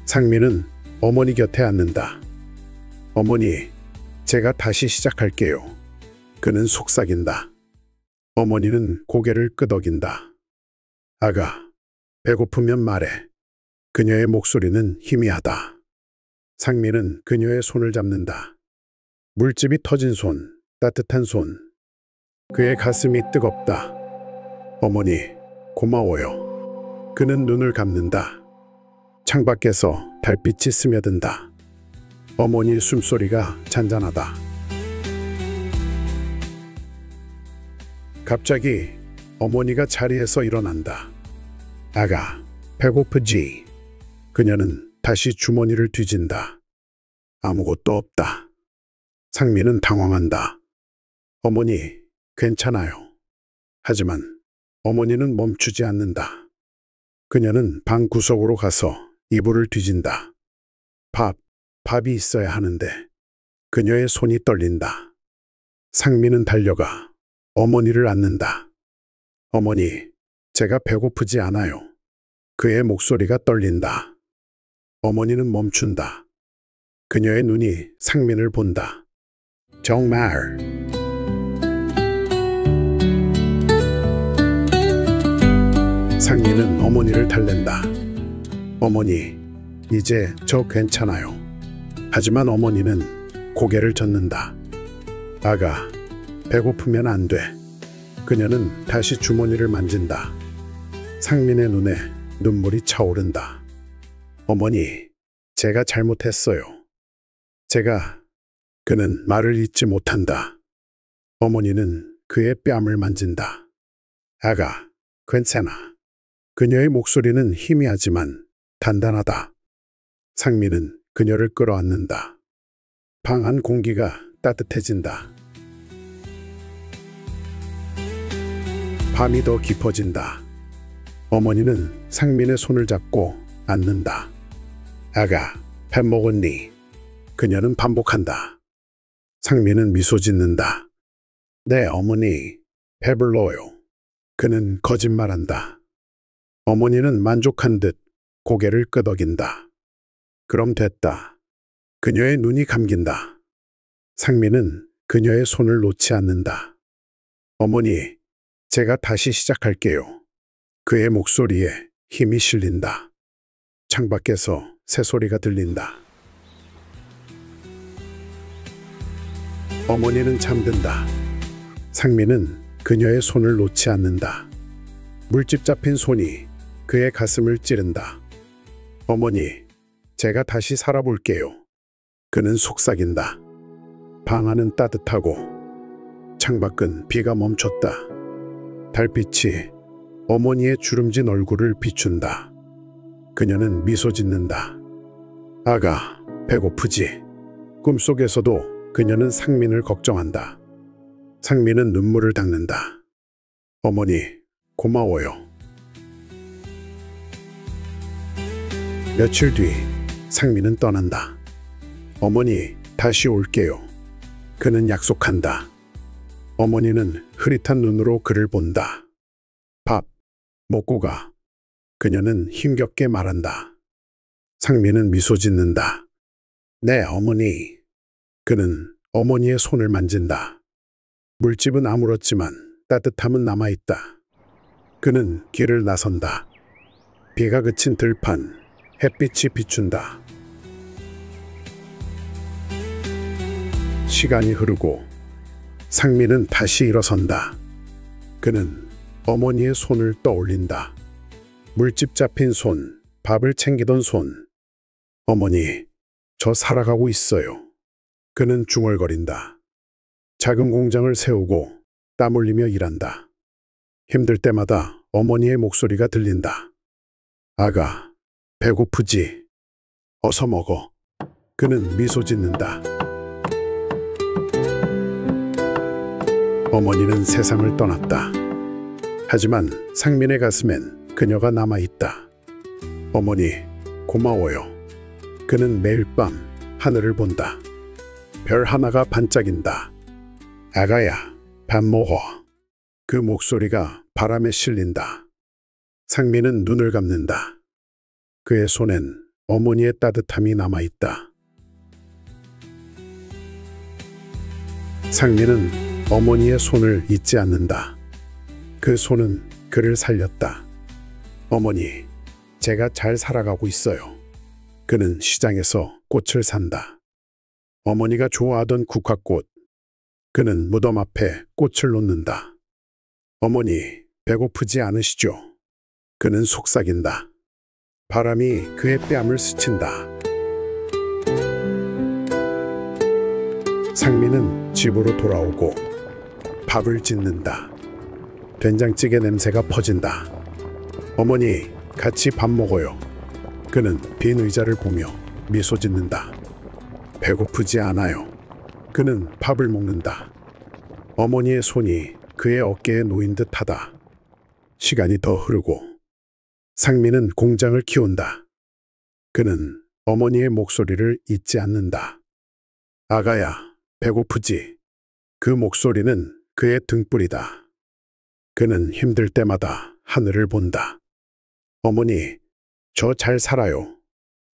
상민은 어머니 곁에 앉는다. 어머니, 제가 다시 시작할게요. 그는 속삭인다. 어머니는 고개를 끄덕인다. 아가, 배고프면 말해. 그녀의 목소리는 희미하다. 상민은 그녀의 손을 잡는다. 물집이 터진 손, 따뜻한 손. 그의 가슴이 뜨겁다. 어머니, 고마워요. 그는 눈을 감는다. 창밖에서 달빛이 스며든다. 어머니의 숨소리가 잔잔하다. 갑자기 어머니가 자리에서 일어난다. 아가, 배고프지? 그녀는 다시 주머니를 뒤진다. 아무것도 없다. 상민은 당황한다. 어머니, 괜찮아요. 하지만 어머니는 멈추지 않는다. 그녀는 방 구석으로 가서 이불을 뒤진다. 밥이 있어야 하는데. 그녀의 손이 떨린다. 상민은 달려가 어머니를 안는다. 어머니, 제가 배고프지 않아요. 그의 목소리가 떨린다. 어머니는 멈춘다. 그녀의 눈이 상민을 본다. 정말. 상민은 어머니를 달랜다. 어머니, 이제 저 괜찮아요. 하지만 어머니는 고개를 젓는다. 아가, 배고프면 안 돼. 그녀는 다시 주머니를 만진다. 상민의 눈에 눈물이 차오른다. 어머니, 제가 잘못했어요. 그는 말을 잇지 못한다. 어머니는 그의 뺨을 만진다. 아가, 괜찮아. 그녀의 목소리는 희미하지만 단단하다. 상민은 그녀를 끌어안는다. 방 안 공기가 따뜻해진다. 밤이 더 깊어진다. 어머니는 상민의 손을 잡고 앉는다. 아가, 밥 먹었니? 그녀는 반복한다. 상민은 미소 짓는다. 네, 어머니, 배불러요. 그는 거짓말한다. 어머니는 만족한 듯 고개를 끄덕인다. 그럼 됐다. 그녀의 눈이 감긴다. 상민은 그녀의 손을 놓지 않는다. 어머니, 제가 다시 시작할게요. 그의 목소리에 힘이 실린다. 창밖에서 새소리가 들린다. 어머니는 잠든다. 상민은 그녀의 손을 놓지 않는다. 물집 잡힌 손이 그의 가슴을 찌른다. 어머니, 제가 다시 살아볼게요. 그는 속삭인다. 방 안은 따뜻하고 창밖은 비가 멈췄다. 달빛이 어머니의 주름진 얼굴을 비춘다. 그녀는 미소 짓는다. 아가, 배고프지? 꿈속에서도 그녀는 상민을 걱정한다. 상민은 눈물을 닦는다. 어머니, 고마워요. 며칠 뒤 상민은 떠난다. 어머니, 다시 올게요. 그는 약속한다. 어머니는 흐릿한 눈으로 그를 본다. 밥, 먹고 가. 그녀는 힘겹게 말한다. 상민은 미소 짓는다. 네, 어머니. 그는 어머니의 손을 만진다. 물집은 아물었지만 따뜻함은 남아있다. 그는 길을 나선다. 비가 그친 들판, 햇빛이 비춘다. 시간이 흐르고 상민은 다시 일어선다. 그는 어머니의 손을 떠올린다. 물집 잡힌 손, 밥을 챙기던 손. 어머니, 저 살아가고 있어요. 그는 중얼거린다. 작은 공장을 세우고 땀 흘리며 일한다. 힘들 때마다 어머니의 목소리가 들린다. 아가, 배고프지? 어서 먹어. 그는 미소 짓는다. 어머니는 세상을 떠났다. 하지만 상민의 가슴엔 그녀가 남아있다. 어머니, 고마워요. 그는 매일 밤 하늘을 본다. 별 하나가 반짝인다. 아가야, 밥 먹어. 그 목소리가 바람에 실린다. 상민은 눈을 감는다. 그의 손엔 어머니의 따뜻함이 남아있다. 상민은 어머니의 손을 잊지 않는다. 그 손은 그를 살렸다. 어머니, 제가 잘 살아가고 있어요. 그는 시장에서 꽃을 산다. 어머니가 좋아하던 국화꽃. 그는 무덤 앞에 꽃을 놓는다. 어머니, 배고프지 않으시죠? 그는 속삭인다. 바람이 그의 뺨을 스친다. 상민은 집으로 돌아오고 밥을 짓는다. 된장찌개 냄새가 퍼진다. 어머니, 같이 밥 먹어요. 그는 빈 의자를 보며 미소 짓는다. 배고프지 않아요. 그는 밥을 먹는다. 어머니의 손이 그의 어깨에 놓인 듯하다. 시간이 더 흐르고 상민은 공장을 키운다. 그는 어머니의 목소리를 잊지 않는다. 아가야, 배고프지? 그 목소리는 그의 등불이다. 그는 힘들 때마다 하늘을 본다. 어머니, 저 잘 살아요.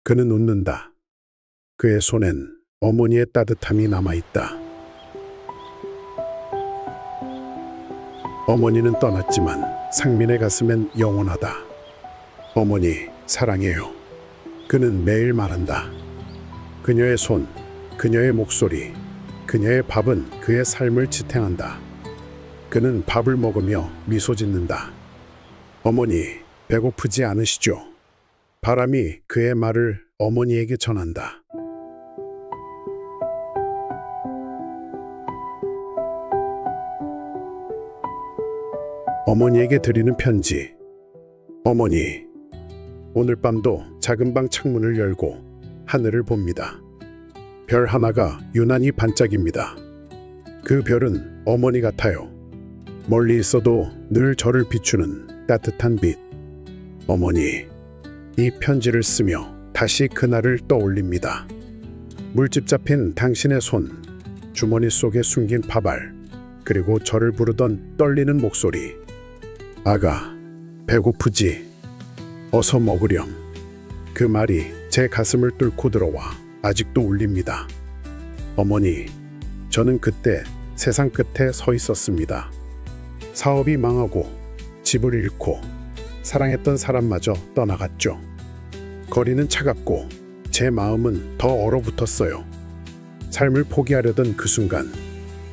그는 웃는다. 그의 손엔 어머니의 따뜻함이 남아있다. 어머니는 떠났지만 상민의 가슴엔 영원하다. 어머니, 사랑해요. 그는 매일 말한다. 그녀의 손, 그녀의 목소리, 그녀의 밥은 그의 삶을 지탱한다. 그는 밥을 먹으며 미소 짓는다. 어머니, 배고프지 않으시죠? 바람이 그의 말을 어머니에게 전한다. 어머니에게 드리는 편지. 어머니, 오늘 밤도 작은 방 창문을 열고 하늘을 봅니다. 별 하나가 유난히 반짝입니다. 그 별은 어머니 같아요. 멀리 있어도 늘 저를 비추는 따뜻한 빛. 어머니, 이 편지를 쓰며 다시 그날을 떠올립니다. 물집 잡힌 당신의 손, 주머니 속에 숨긴 밥알, 그리고 저를 부르던 떨리는 목소리. 아가, 배고프지? 어서 먹으렴. 그 말이 제 가슴을 뚫고 들어와 아직도 울립니다. 어머니, 저는 그때 세상 끝에 서 있었습니다. 사업이 망하고 집을 잃고 사랑했던 사람마저 떠나갔죠. 거리는 차갑고 제 마음은 더 얼어붙었어요. 삶을 포기하려던 그 순간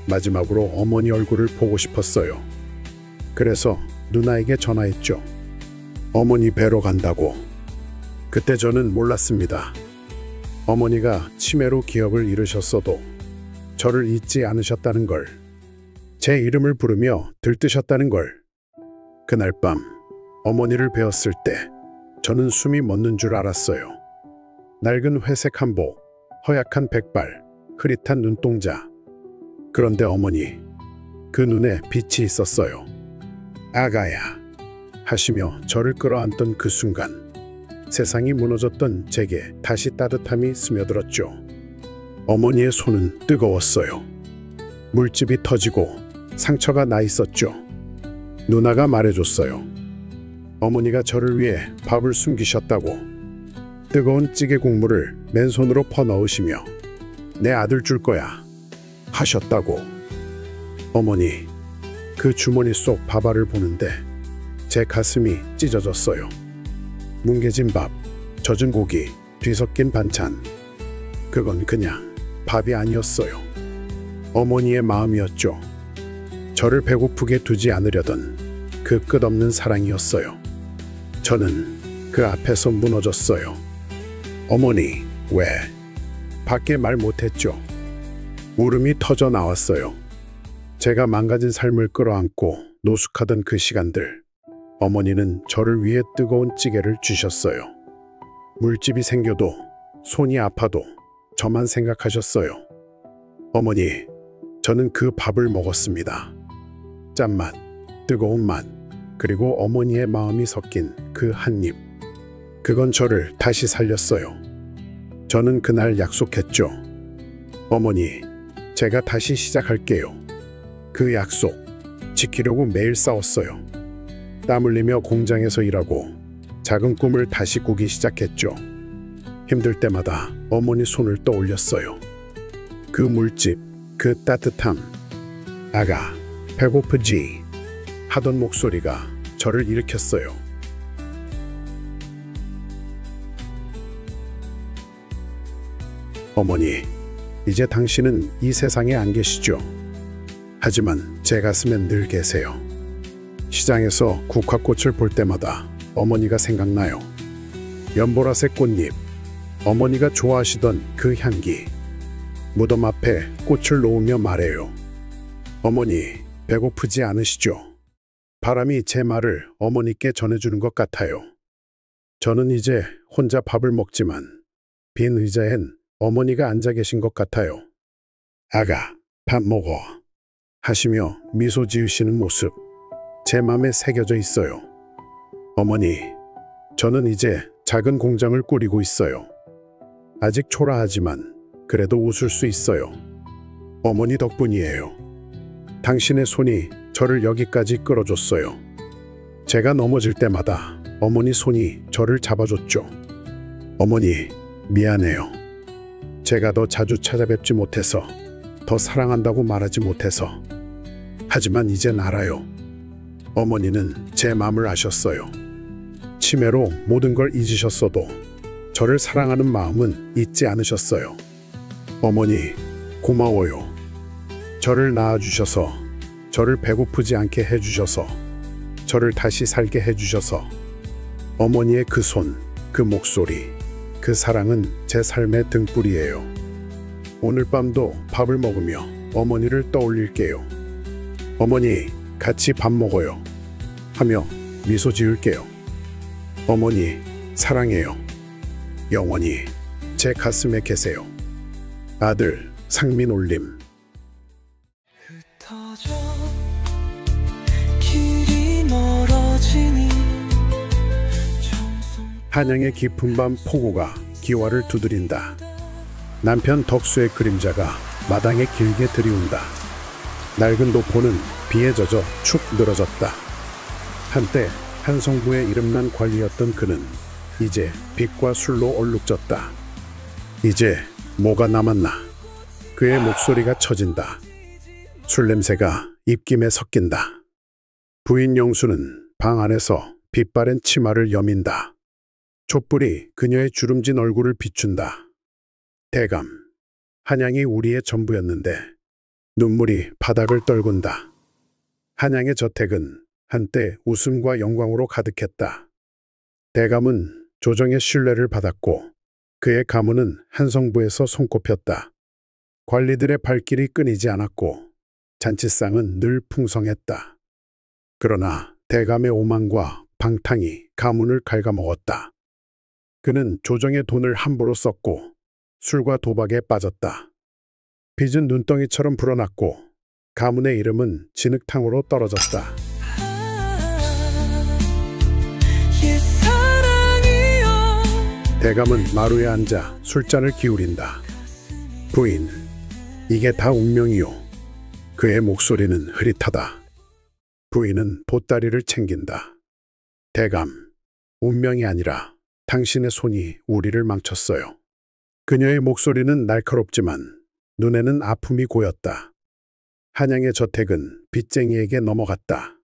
마지막으로 어머니 얼굴을 보고 싶었어요. 그래서 누나에게 전화했죠. 어머니 뵈러 간다고. 그때 저는 몰랐습니다. 어머니가 치매로 기억을 잃으셨어도 저를 잊지 않으셨다는 걸, 제 이름을 부르며 들뜨셨다는 걸. 그날 밤 어머니를 뵈었을 때 저는 숨이 멎는 줄 알았어요. 낡은 회색 한복, 허약한 백발, 흐릿한 눈동자. 그런데 어머니, 그 눈에 빛이 있었어요. 아가야 하시며 저를 끌어안던 그 순간 세상이 무너졌던 제게 다시 따뜻함이 스며들었죠. 어머니의 손은 뜨거웠어요. 물집이 터지고 상처가 나 있었죠. 누나가 말해줬어요. 어머니가 저를 위해 밥을 숨기셨다고. 뜨거운 찌개 국물을 맨손으로 퍼넣으시며 내 아들 줄 거야 하셨다고. 어머니, 그 주머니 속 밥알을 보는데 제 가슴이 찢어졌어요. 뭉개진 밥, 젖은 고기, 뒤섞인 반찬. 그건 그냥 밥이 아니었어요. 어머니의 마음이었죠. 저를 배고프게 두지 않으려던 그 끝없는 사랑이었어요. 저는 그 앞에서 무너졌어요. 어머니, 왜? 밖에 말 못했죠. 울음이 터져 나왔어요. 제가 망가진 삶을 끌어안고 노숙하던 그 시간들, 어머니는 저를 위해 뜨거운 찌개를 주셨어요. 물집이 생겨도 손이 아파도 저만 생각하셨어요. 어머니, 저는 그 밥을 먹었습니다. 짠맛, 뜨거운 맛, 그리고 어머니의 마음이 섞인 그 한 입. 그건 저를 다시 살렸어요. 저는 그날 약속했죠. 어머니, 제가 다시 시작할게요. 그 약속 지키려고 매일 싸웠어요. 땀 흘리며 공장에서 일하고 작은 꿈을 다시 꾸기 시작했죠. 힘들 때마다 어머니 손을 떠올렸어요. 그 물집, 그 따뜻함. 아가, 배고프지? 하던 목소리가 저를 일으켰어요. 어머니, 이제 당신은 이 세상에 안 계시죠? 하지만 제 가슴엔 늘 계세요. 시장에서 국화꽃을 볼 때마다 어머니가 생각나요. 연보라색 꽃잎, 어머니가 좋아하시던 그 향기. 무덤 앞에 꽃을 놓으며 말해요. 어머니, 배고프지 않으시죠? 바람이 제 말을 어머니께 전해주는 것 같아요. 저는 이제 혼자 밥을 먹지만 빈 의자엔 어머니가 앉아 계신 것 같아요. 아가, 밥 먹어 하시며 미소 지으시는 모습, 제 맘에 새겨져 있어요. 어머니, 저는 이제 작은 공장을 꾸리고 있어요. 아직 초라하지만 그래도 웃을 수 있어요. 어머니 덕분이에요. 당신의 손이 저를 여기까지 끌어줬어요. 제가 넘어질 때마다 어머니 손이 저를 잡아줬죠. 어머니, 미안해요. 제가 더 자주 찾아뵙지 못해서, 더 사랑한다고 말하지 못해서. 하지만 이젠 알아요. 어머니는 제 마음을 아셨어요. 치매로 모든 걸 잊으셨어도 저를 사랑하는 마음은 잊지 않으셨어요. 어머니, 고마워요. 저를 낳아주셔서, 저를 배고프지 않게 해주셔서, 저를 다시 살게 해주셔서. 어머니의 그 손, 그 목소리, 그 사랑은 제 삶의 등불이에요. 오늘 밤도 밥을 먹으며 어머니를 떠올릴게요. 어머니, 같이 밥 먹어요. 하며 미소 지을게요. 어머니, 사랑해요. 영원히 제 가슴에 계세요. 아들 상민 올림. 흩어져 길이 멀어지니 한양의 깊은 밤 폭우가 기와를 두드린다. 남편 덕수의 그림자가 마당에 길게 들이운다. 낡은 도포는 비에 젖어 축 늘어졌다. 한때 한성부의 이름난 관리였던 그는 이제 빚과 술로 얼룩졌다. 이제 뭐가 남았나? 그의 목소리가 처진다. 술 냄새가 입김에 섞인다. 부인 영수는 방 안에서 빛바랜 치마를 여민다. 촛불이 그녀의 주름진 얼굴을 비춘다. 대감, 한양이 우리의 전부였는데 눈물이 바닥을 떨군다. 한양의 저택은 한때 웃음과 영광으로 가득했다. 대감은 조정의 신뢰를 받았고 그의 가문은 한성부에서 손꼽혔다. 관리들의 발길이 끊이지 않았고 잔치상은 늘 풍성했다. 그러나 대감의 오만과 방탕이 가문을 갉아먹었다. 그는 조정의 돈을 함부로 썼고 술과 도박에 빠졌다. 빚은 눈덩이처럼 불어났고 가문의 이름은 진흙탕으로 떨어졌다. 대감은 마루에 앉아 술잔을 기울인다. 부인, 이게 다 운명이요. 그의 목소리는 흐릿하다. 부인은 보따리를 챙긴다. 대감, 운명이 아니라 당신의 손이 우리를 망쳤어요. 그녀의 목소리는 날카롭지만 눈에는 아픔이 고였다. 한양의 저택은 빚쟁이에게 넘어갔다.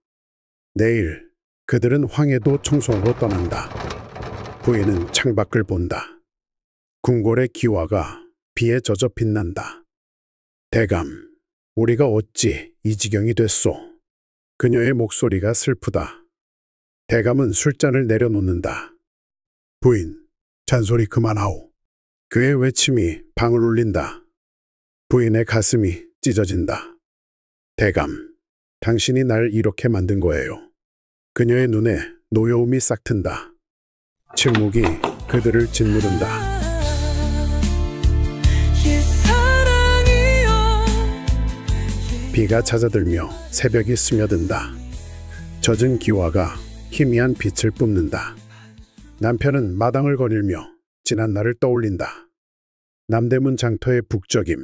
내일 그들은 황해도 청송으로 떠난다. 부인은 창밖을 본다. 궁궐의 기와가 비에 젖어 빛난다. 대감, 우리가 어찌 이 지경이 됐소? 그녀의 목소리가 슬프다. 대감은 술잔을 내려놓는다. 부인, 잔소리 그만하오. 그의 외침이 방을 울린다. 부인의 가슴이 찢어진다. 대감, 당신이 날 이렇게 만든 거예요. 그녀의 눈에 노여움이 싹튼다. 침묵이 그들을 짓누른다. 비가 잦아들며 새벽이 스며든다. 젖은 기와가 희미한 빛을 뿜는다. 남편은 마당을 거닐며 지난 날을 떠올린다. 남대문 장터의 북적임,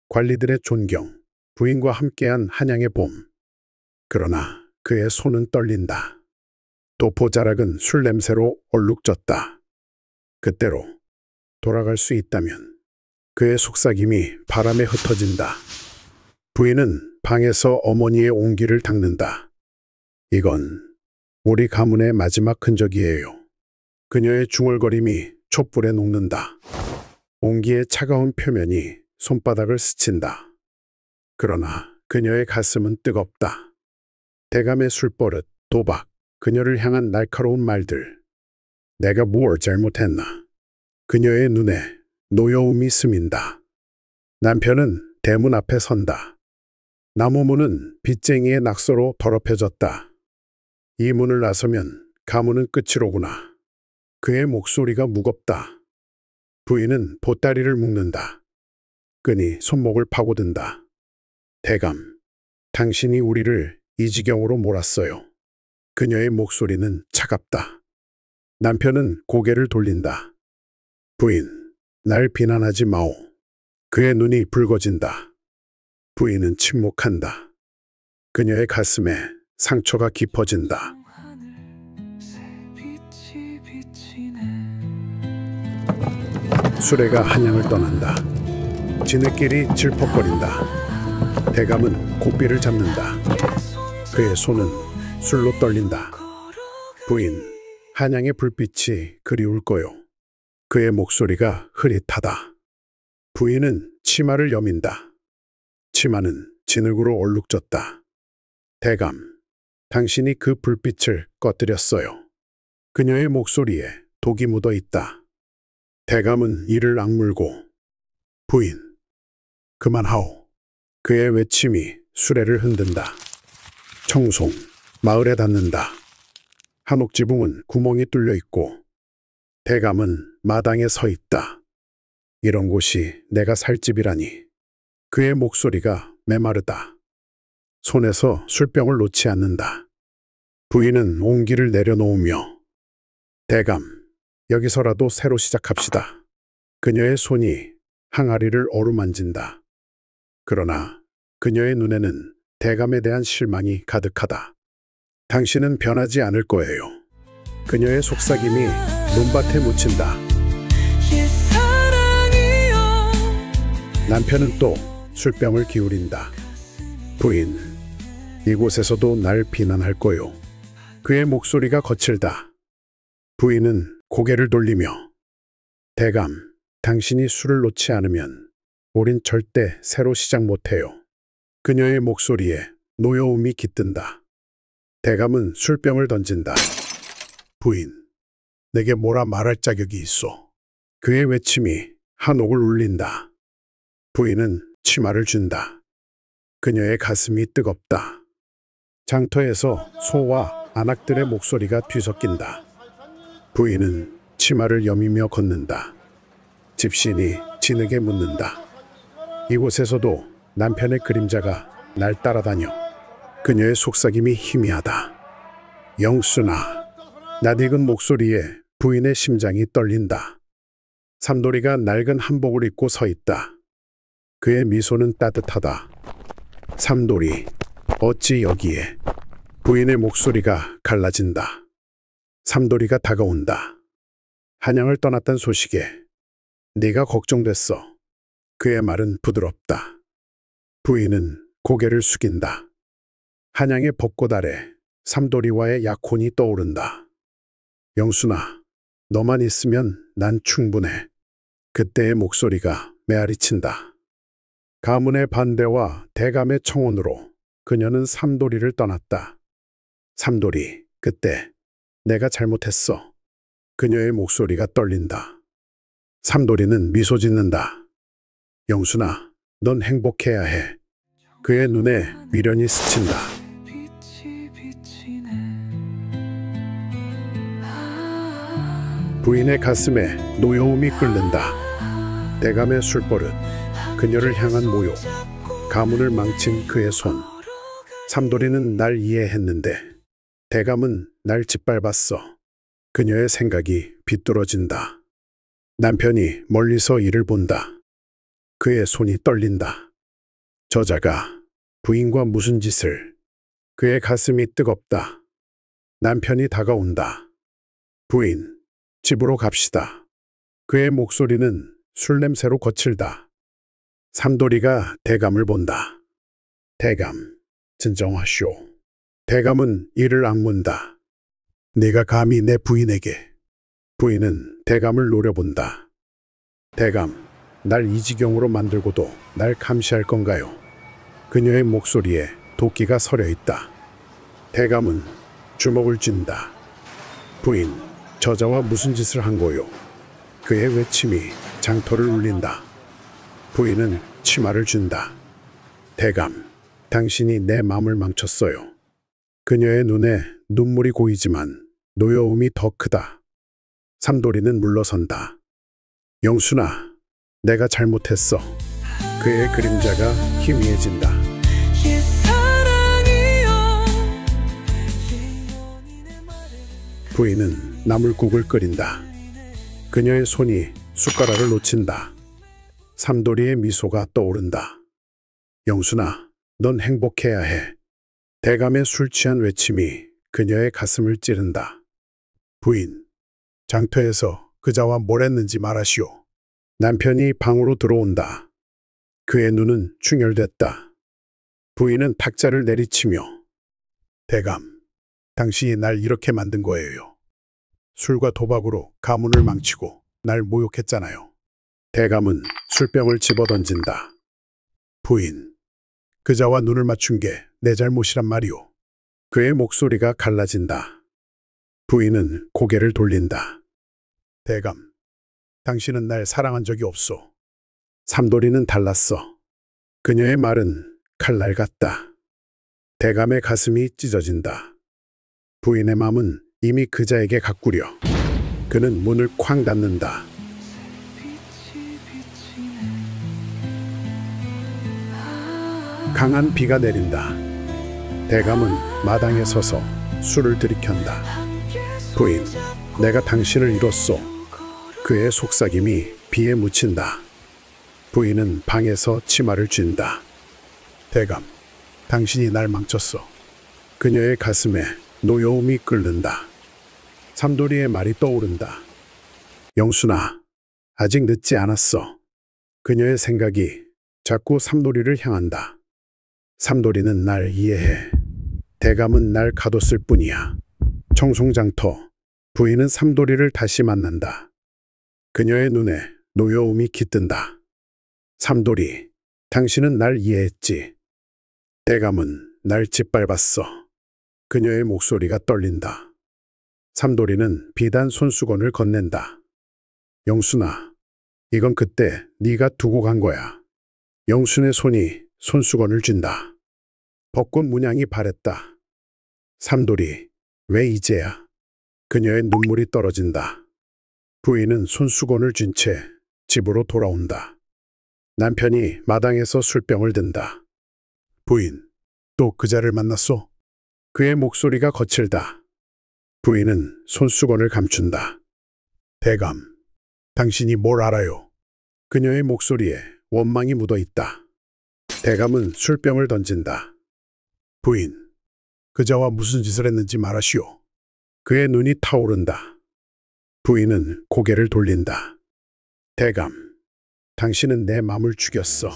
관리들의 존경, 부인과 함께한 한양의 봄. 그러나 그의 손은 떨린다. 도포자락은 술 냄새로 얼룩졌다. 그때로 돌아갈 수 있다면 그의 속삭임이 바람에 흩어진다. 부인은 방에서 어머니의 온기를 닦는다. 이건 우리 가문의 마지막 흔적이에요. 그녀의 중얼거림이 촛불에 녹는다. 온기의 차가운 표면이 손바닥을 스친다. 그러나 그녀의 가슴은 뜨겁다. 대감의 술버릇, 도박, 그녀를 향한 날카로운 말들. 내가 뭘 잘못했나? 그녀의 눈에 노여움이 스민다. 남편은 대문 앞에 선다. 나무문은 빚쟁이의 낙서로 더럽혀졌다. 이 문을 나서면 가문은 끝이로구나. 그의 목소리가 무겁다. 부인은 보따리를 묶는다. 끈이 손목을 파고든다. 대감, 당신이 우리를 이 지경으로 몰았어요. 그녀의 목소리는 차갑다. 남편은 고개를 돌린다. 부인, 날 비난하지 마오. 그의 눈이 붉어진다. 부인은 침묵한다. 그녀의 가슴에 상처가 깊어진다. 수레가 한양을 떠난다. 지네끼리 질퍽거린다. 대감은 고삐를 잡는다. 그의 손은 술로 떨린다. 부인, 한양의 불빛이 그리울 거요. 그의 목소리가 흐릿하다. 부인은 치마를 여민다. 치마는 진흙으로 얼룩졌다. 대감, 당신이 그 불빛을 꺼뜨렸어요. 그녀의 목소리에 독이 묻어 있다. 대감은 이를 악물고, 부인, 그만하오. 그의 외침이 수레를 흔든다. 청송, 마을에 닿는다. 한옥 지붕은 구멍이 뚫려 있고 대감은 마당에 서 있다. 이런 곳이 내가 살 집이라니. 그의 목소리가 메마르다. 손에서 술병을 놓지 않는다. 부인은 온기를 내려놓으며 대감, 여기서라도 새로 시작합시다. 그녀의 손이 항아리를 어루만진다. 그러나 그녀의 눈에는 대감에 대한 실망이 가득하다. 당신은 변하지 않을 거예요. 그녀의 속삭임이 논밭에 묻힌다. 남편은 또 술병을 기울인다. 부인, 이곳에서도 날 비난할 거요. 그의 목소리가 거칠다. 부인은 고개를 돌리며 대감, 당신이 술을 놓지 않으면 우린 절대 새로 시작 못해요. 그녀의 목소리에 노여움이 깃든다. 대감은 술병을 던진다. 부인, 내게 뭐라 말할 자격이 있어. 그의 외침이 한옥을 울린다. 부인은 치마를 준다. 그녀의 가슴이 뜨겁다. 장터에서 소와 안악들의 목소리가 뒤섞인다. 부인은 치마를 여미며 걷는다. 집신이 진흙에 묻는다. 이곳에서도 남편의 그림자가 날 따라다녀. 그녀의 속삭임이 희미하다. 영순아. 낯익은 목소리에 부인의 심장이 떨린다. 삼돌이가 낡은 한복을 입고 서 있다. 그의 미소는 따뜻하다. 삼돌이, 어찌 여기에? 부인의 목소리가 갈라진다. 삼돌이가 다가온다. 한양을 떠났단 소식에 네가 걱정됐어. 그의 말은 부드럽다. 부인은 고개를 숙인다. 한양의 벚꽃 아래 삼돌이와의 약혼이 떠오른다. 영순아, 너만 있으면 난 충분해. 그때의 목소리가 메아리친다. 가문의 반대와 대감의 청혼으로 그녀는 삼돌이를 떠났다. 삼돌이, 그때 내가 잘못했어. 그녀의 목소리가 떨린다. 삼돌이는 미소 짓는다. 영순아, 넌 행복해야 해. 그의 눈에 미련이 스친다. 부인의 가슴에 노여움이 끓는다. 대감의 술버릇, 그녀를 향한 모욕, 가문을 망친 그의 손. 삼돌이는 날 이해했는데 대감은 날 짓밟았어. 그녀의 생각이 비뚤어진다. 남편이 멀리서 이를 본다. 그의 손이 떨린다. 저자가 부인과 무슨 짓을. 그의 가슴이 뜨겁다. 남편이 다가온다. 부인, 집으로 갑시다. 그의 목소리는 술 냄새로 거칠다. 삼돌이가 대감을 본다. 대감, 진정하시오. 대감은 이를 악문다. 네가 감히 내 부인에게. 부인은 대감을 노려본다. 대감, 날 이 지경으로 만들고도 날 감시할 건가요? 그녀의 목소리에 도끼가 서려 있다. 대감은 주먹을 쥔다. 부인, 저자와 무슨 짓을 한 거요? 그의 외침이 장터를 울린다. 부인은 치마를 준다. 대감, 당신이 내 마음을 망쳤어요. 그녀의 눈에 눈물이 고이지만 노여움이 더 크다. 삼돌이는 물러선다. 영순아, 내가 잘못했어. 그의 그림자가 희미해진다. 부인은 나물국을 끓인다. 그녀의 손이 숟가락을 놓친다. 삼돌이의 미소가 떠오른다. 영순아, 넌 행복해야 해. 대감의 술 취한 외침이 그녀의 가슴을 찌른다. 부인, 장터에서 그자와 뭘 했는지 말하시오. 남편이 방으로 들어온다. 그의 눈은 충혈됐다. 부인은 탁자를 내리치며 대감, 당신이 날 이렇게 만든 거예요. 술과 도박으로 가문을 망치고 날 모욕했잖아요. 대감은 술병을 집어던진다. 부인, 그자와 눈을 맞춘 게 내 잘못이란 말이오. 그의 목소리가 갈라진다. 부인은 고개를 돌린다. 대감, 당신은 날 사랑한 적이 없소. 삼돌이는 달랐어. 그녀의 말은 칼날 같다. 대감의 가슴이 찢어진다. 부인의 마음은 이미 그자에게 가꾸려. 그는 문을 쾅 닫는다. 강한 비가 내린다. 대감은 마당에 서서 술을 들이켠다. 부인, 내가 당신을 잃었소. 그의 속삭임이 비에 묻힌다. 부인은 방에서 치마를 쥔다. 대감, 당신이 날 망쳤어. 그녀의 가슴에 노여움이 끓는다. 삼돌이의 말이 떠오른다. 영순아, 아직 늦지 않았어. 그녀의 생각이 자꾸 삼돌이를 향한다. 삼돌이는 날 이해해. 대감은 날 가뒀을 뿐이야. 청송장터, 부인은 삼돌이를 다시 만난다. 그녀의 눈에 노여움이 깃든다. 삼돌이, 당신은 날 이해했지. 대감은 날 짓밟았어. 그녀의 목소리가 떨린다. 삼돌이는 비단 손수건을 건넨다. 영순아, 이건 그때 네가 두고 간 거야. 영순의 손이 손수건을 쥔다. 벚꽃 문양이 바랬다. 삼돌이, 왜 이제야? 그녀의 눈물이 떨어진다. 부인은 손수건을 쥔 채 집으로 돌아온다. 남편이 마당에서 술병을 든다. 부인, 또 그자를 만났소? 그의 목소리가 거칠다. 부인은 손수건을 감춘다. 대감, 당신이 뭘 알아요? 그녀의 목소리에 원망이 묻어 있다. 대감은 술병을 던진다. 부인, 그자와 무슨 짓을 했는지 말하시오. 그의 눈이 타오른다. 부인은 고개를 돌린다. 대감, 당신은 내 마음을 죽였어.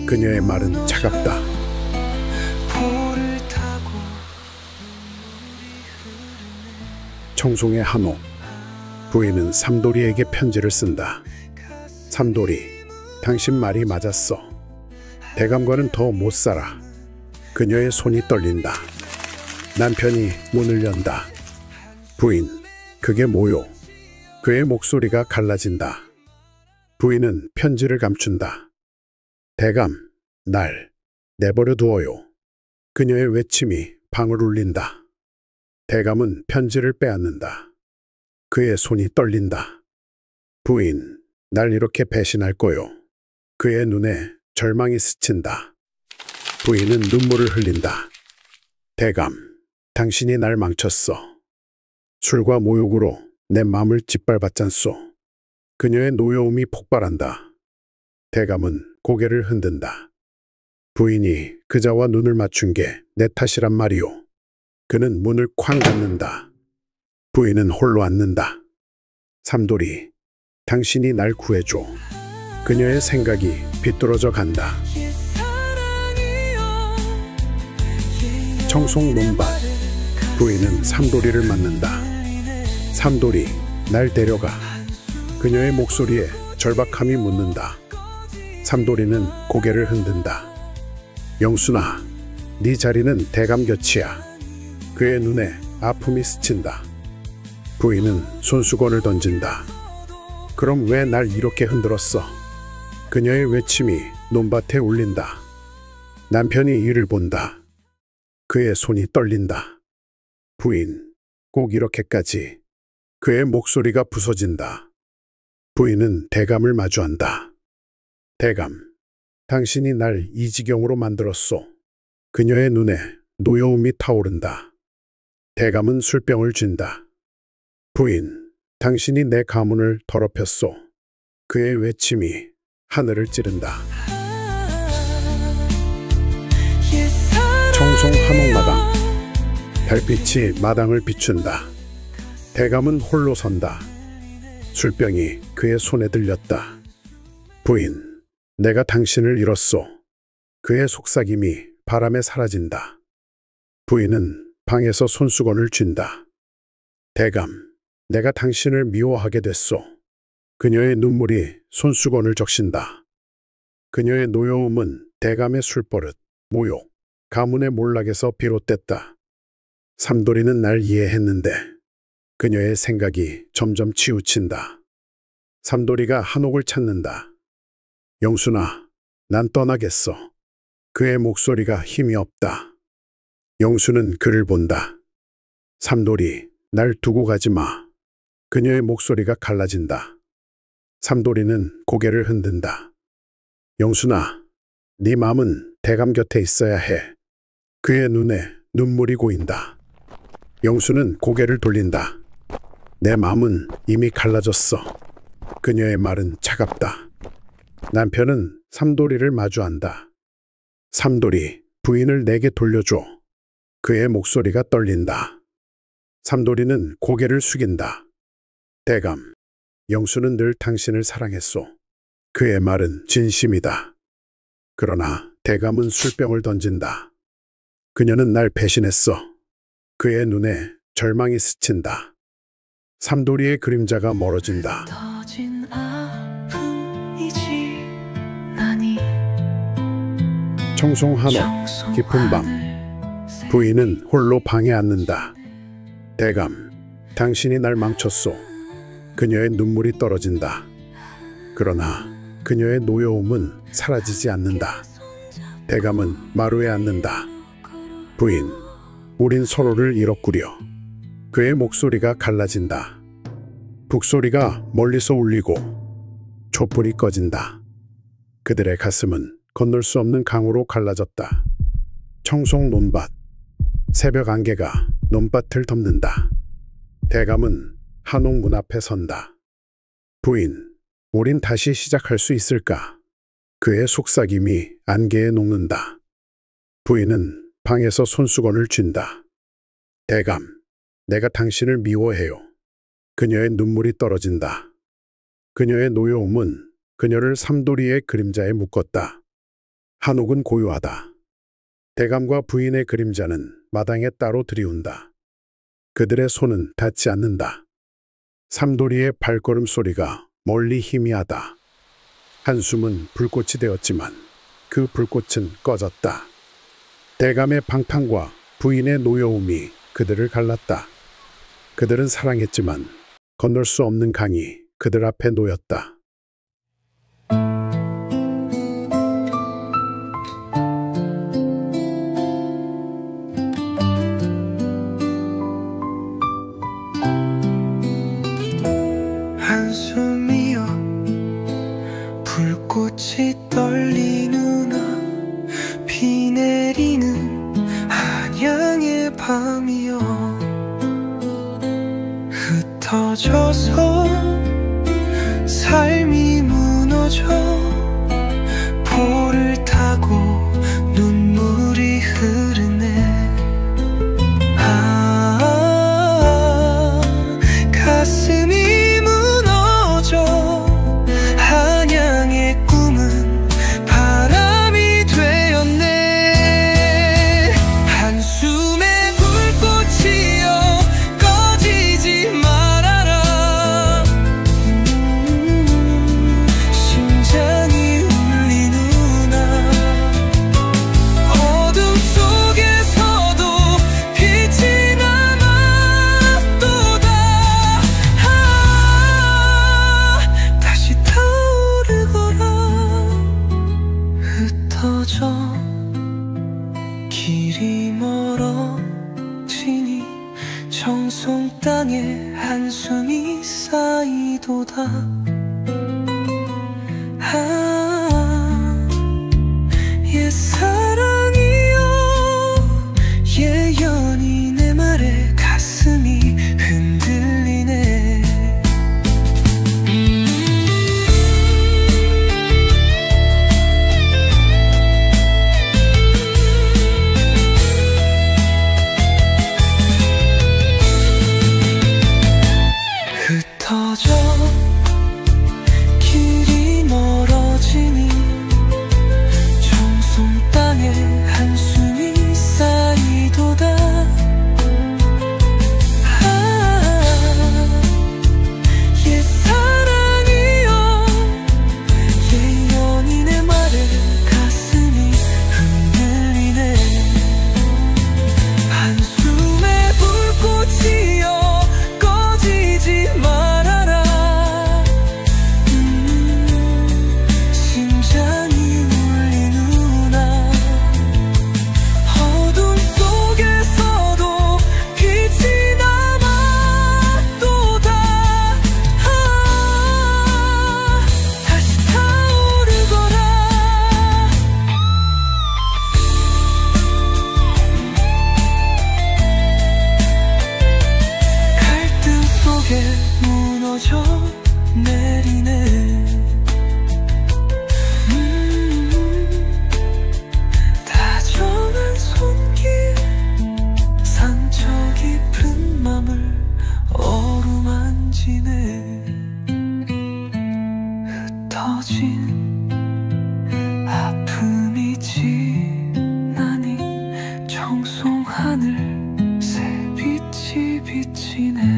그녀의 말은 차갑다. 청송의 한옥. 부인은 삼돌이에게 편지를 쓴다. 삼돌이, 당신 말이 맞았어. 대감과는 더 못 살아. 그녀의 손이 떨린다. 남편이 문을 연다. 부인, 그게 뭐요? 그의 목소리가 갈라진다. 부인은 편지를 감춘다. 대감, 날 내버려 두어요. 그녀의 외침이 방을 울린다. 대감은 편지를 빼앗는다. 그의 손이 떨린다. 부인, 날 이렇게 배신할 거요. 그의 눈에 절망이 스친다. 부인은 눈물을 흘린다. 대감, 당신이 날 망쳤어. 술과 모욕으로 내 마음을 짓밟았잖소. 그녀의 노여움이 폭발한다. 대감은 고개를 흔든다. 부인이 그자와 눈을 맞춘 게 내 탓이란 말이오. 그는 문을 쾅 닫는다. 부인은 홀로 앉는다. 삼돌이, 당신이 날 구해줘. 그녀의 생각이 비뚤어져 간다. 청송 논밭. 부인은 삼돌이를 만난다. 삼돌이, 날 데려가. 그녀의 목소리에 절박함이 묻는다. 삼돌이는 고개를 흔든다. 영순아, 네 자리는 대감 곁이야. 그의 눈에 아픔이 스친다. 부인은 손수건을 던진다. 그럼 왜 날 이렇게 흔들었어? 그녀의 외침이 논밭에 울린다. 남편이 이를 본다. 그의 손이 떨린다. 부인, 꼭 이렇게까지. 그의 목소리가 부서진다. 부인은 대감을 마주한다. 대감, 당신이 날 이 지경으로 만들었소. 그녀의 눈에 노여움이 타오른다. 대감은 술병을 쥔다. 부인, 당신이 내 가문을 더럽혔소. 그의 외침이 하늘을 찌른다. 청송 한옥마당. 달빛이 마당을 비춘다. 대감은 홀로 선다. 술병이 그의 손에 들렸다. 부인, 내가 당신을 잃었소. 그의 속삭임이 바람에 사라진다. 부인은 방에서 손수건을 쥔다. 대감, 내가 당신을 미워하게 됐소. 그녀의 눈물이 손수건을 적신다. 그녀의 노여움은 대감의 술버릇, 모욕, 가문의 몰락에서 비롯됐다. 삼돌이는 날 이해했는데 그녀의 생각이 점점 치우친다. 삼돌이가 한옥을 찾는다. 영순아, 난 떠나겠어. 그의 목소리가 힘이 없다. 영수는 그를 본다. 삼돌이, 날 두고 가지 마. 그녀의 목소리가 갈라진다. 삼돌이는 고개를 흔든다. 영순아, 네 마음은 대감 곁에 있어야 해. 그의 눈에 눈물이 고인다. 영수는 고개를 돌린다. 내 마음은 이미 갈라졌어. 그녀의 말은 차갑다. 남편은 삼돌이를 마주한다. 삼돌이, 부인을 내게 돌려줘. 그의 목소리가 떨린다. 삼돌이는 고개를 숙인다. 대감, 영수는 늘 당신을 사랑했소. 그의 말은 진심이다. 그러나 대감은 술병을 던진다. 그녀는 날 배신했어. 그의 눈에 절망이 스친다. 삼돌이의 그림자가 멀어진다. 터진 아픔이지 나니 청송 한옥, 깊은 밤. 부인은 홀로 방에 앉는다. 대감, 당신이 날 망쳤소. 그녀의 눈물이 떨어진다. 그러나 그녀의 노여움은 사라지지 않는다. 대감은 마루에 앉는다. 부인, 우린 서로를 잃었구려. 그의 목소리가 갈라진다. 북소리가 멀리서 울리고 촛불이 꺼진다. 그들의 가슴은 건널 수 없는 강으로 갈라졌다. 청송 논밭, 새벽 안개가 논밭을 덮는다. 대감은 한옥 문 앞에 선다. 부인, 우린 다시 시작할 수 있을까? 그의 속삭임이 안개에 녹는다. 부인은 방에서 손수건을 쥔다. 대감, 내가 당신을 미워해요. 그녀의 눈물이 떨어진다. 그녀의 노여움은 그녀를 삼돌이의 그림자에 묶었다. 한옥은 고요하다. 대감과 부인의 그림자는 마당에 따로 들이운다. 그들의 손은 닿지 않는다. 삼돌이의 발걸음 소리가 멀리 희미하다. 한숨은 불꽃이 되었지만 그 불꽃은 꺼졌다. 대감의 방탕과 부인의 노여움이 그들을 갈랐다. 그들은 사랑했지만 건널 수 없는 강이 그들 앞에 놓였다. 한숨이여 불꽃이 떨리는 비 내리는 한양의 밤이여 흩어져서 삶이 무너져 볼을 타고 눈물이 흐르네. 가슴이 무너져 한양의 꿈은 바람이 되었네. 한숨에 불꽃이여 꺼지지 말아라. 심장이 울리누나. 어둠 속에서도 빛이 남았도다. 다시 타오르거라. 흩어져 길이 멀어지니 청송 땅에 한숨이 쌓이도다. 옛사랑이여 예연이 내 말에 가슴이 흔들리네. 흩어져 길이 멀어지니 떨어져 내리네. 다정한 손길 상처 깊은 맘을 어루만지네. 흩어진 아픔이 지나니 청송하늘 새빛이 비치네.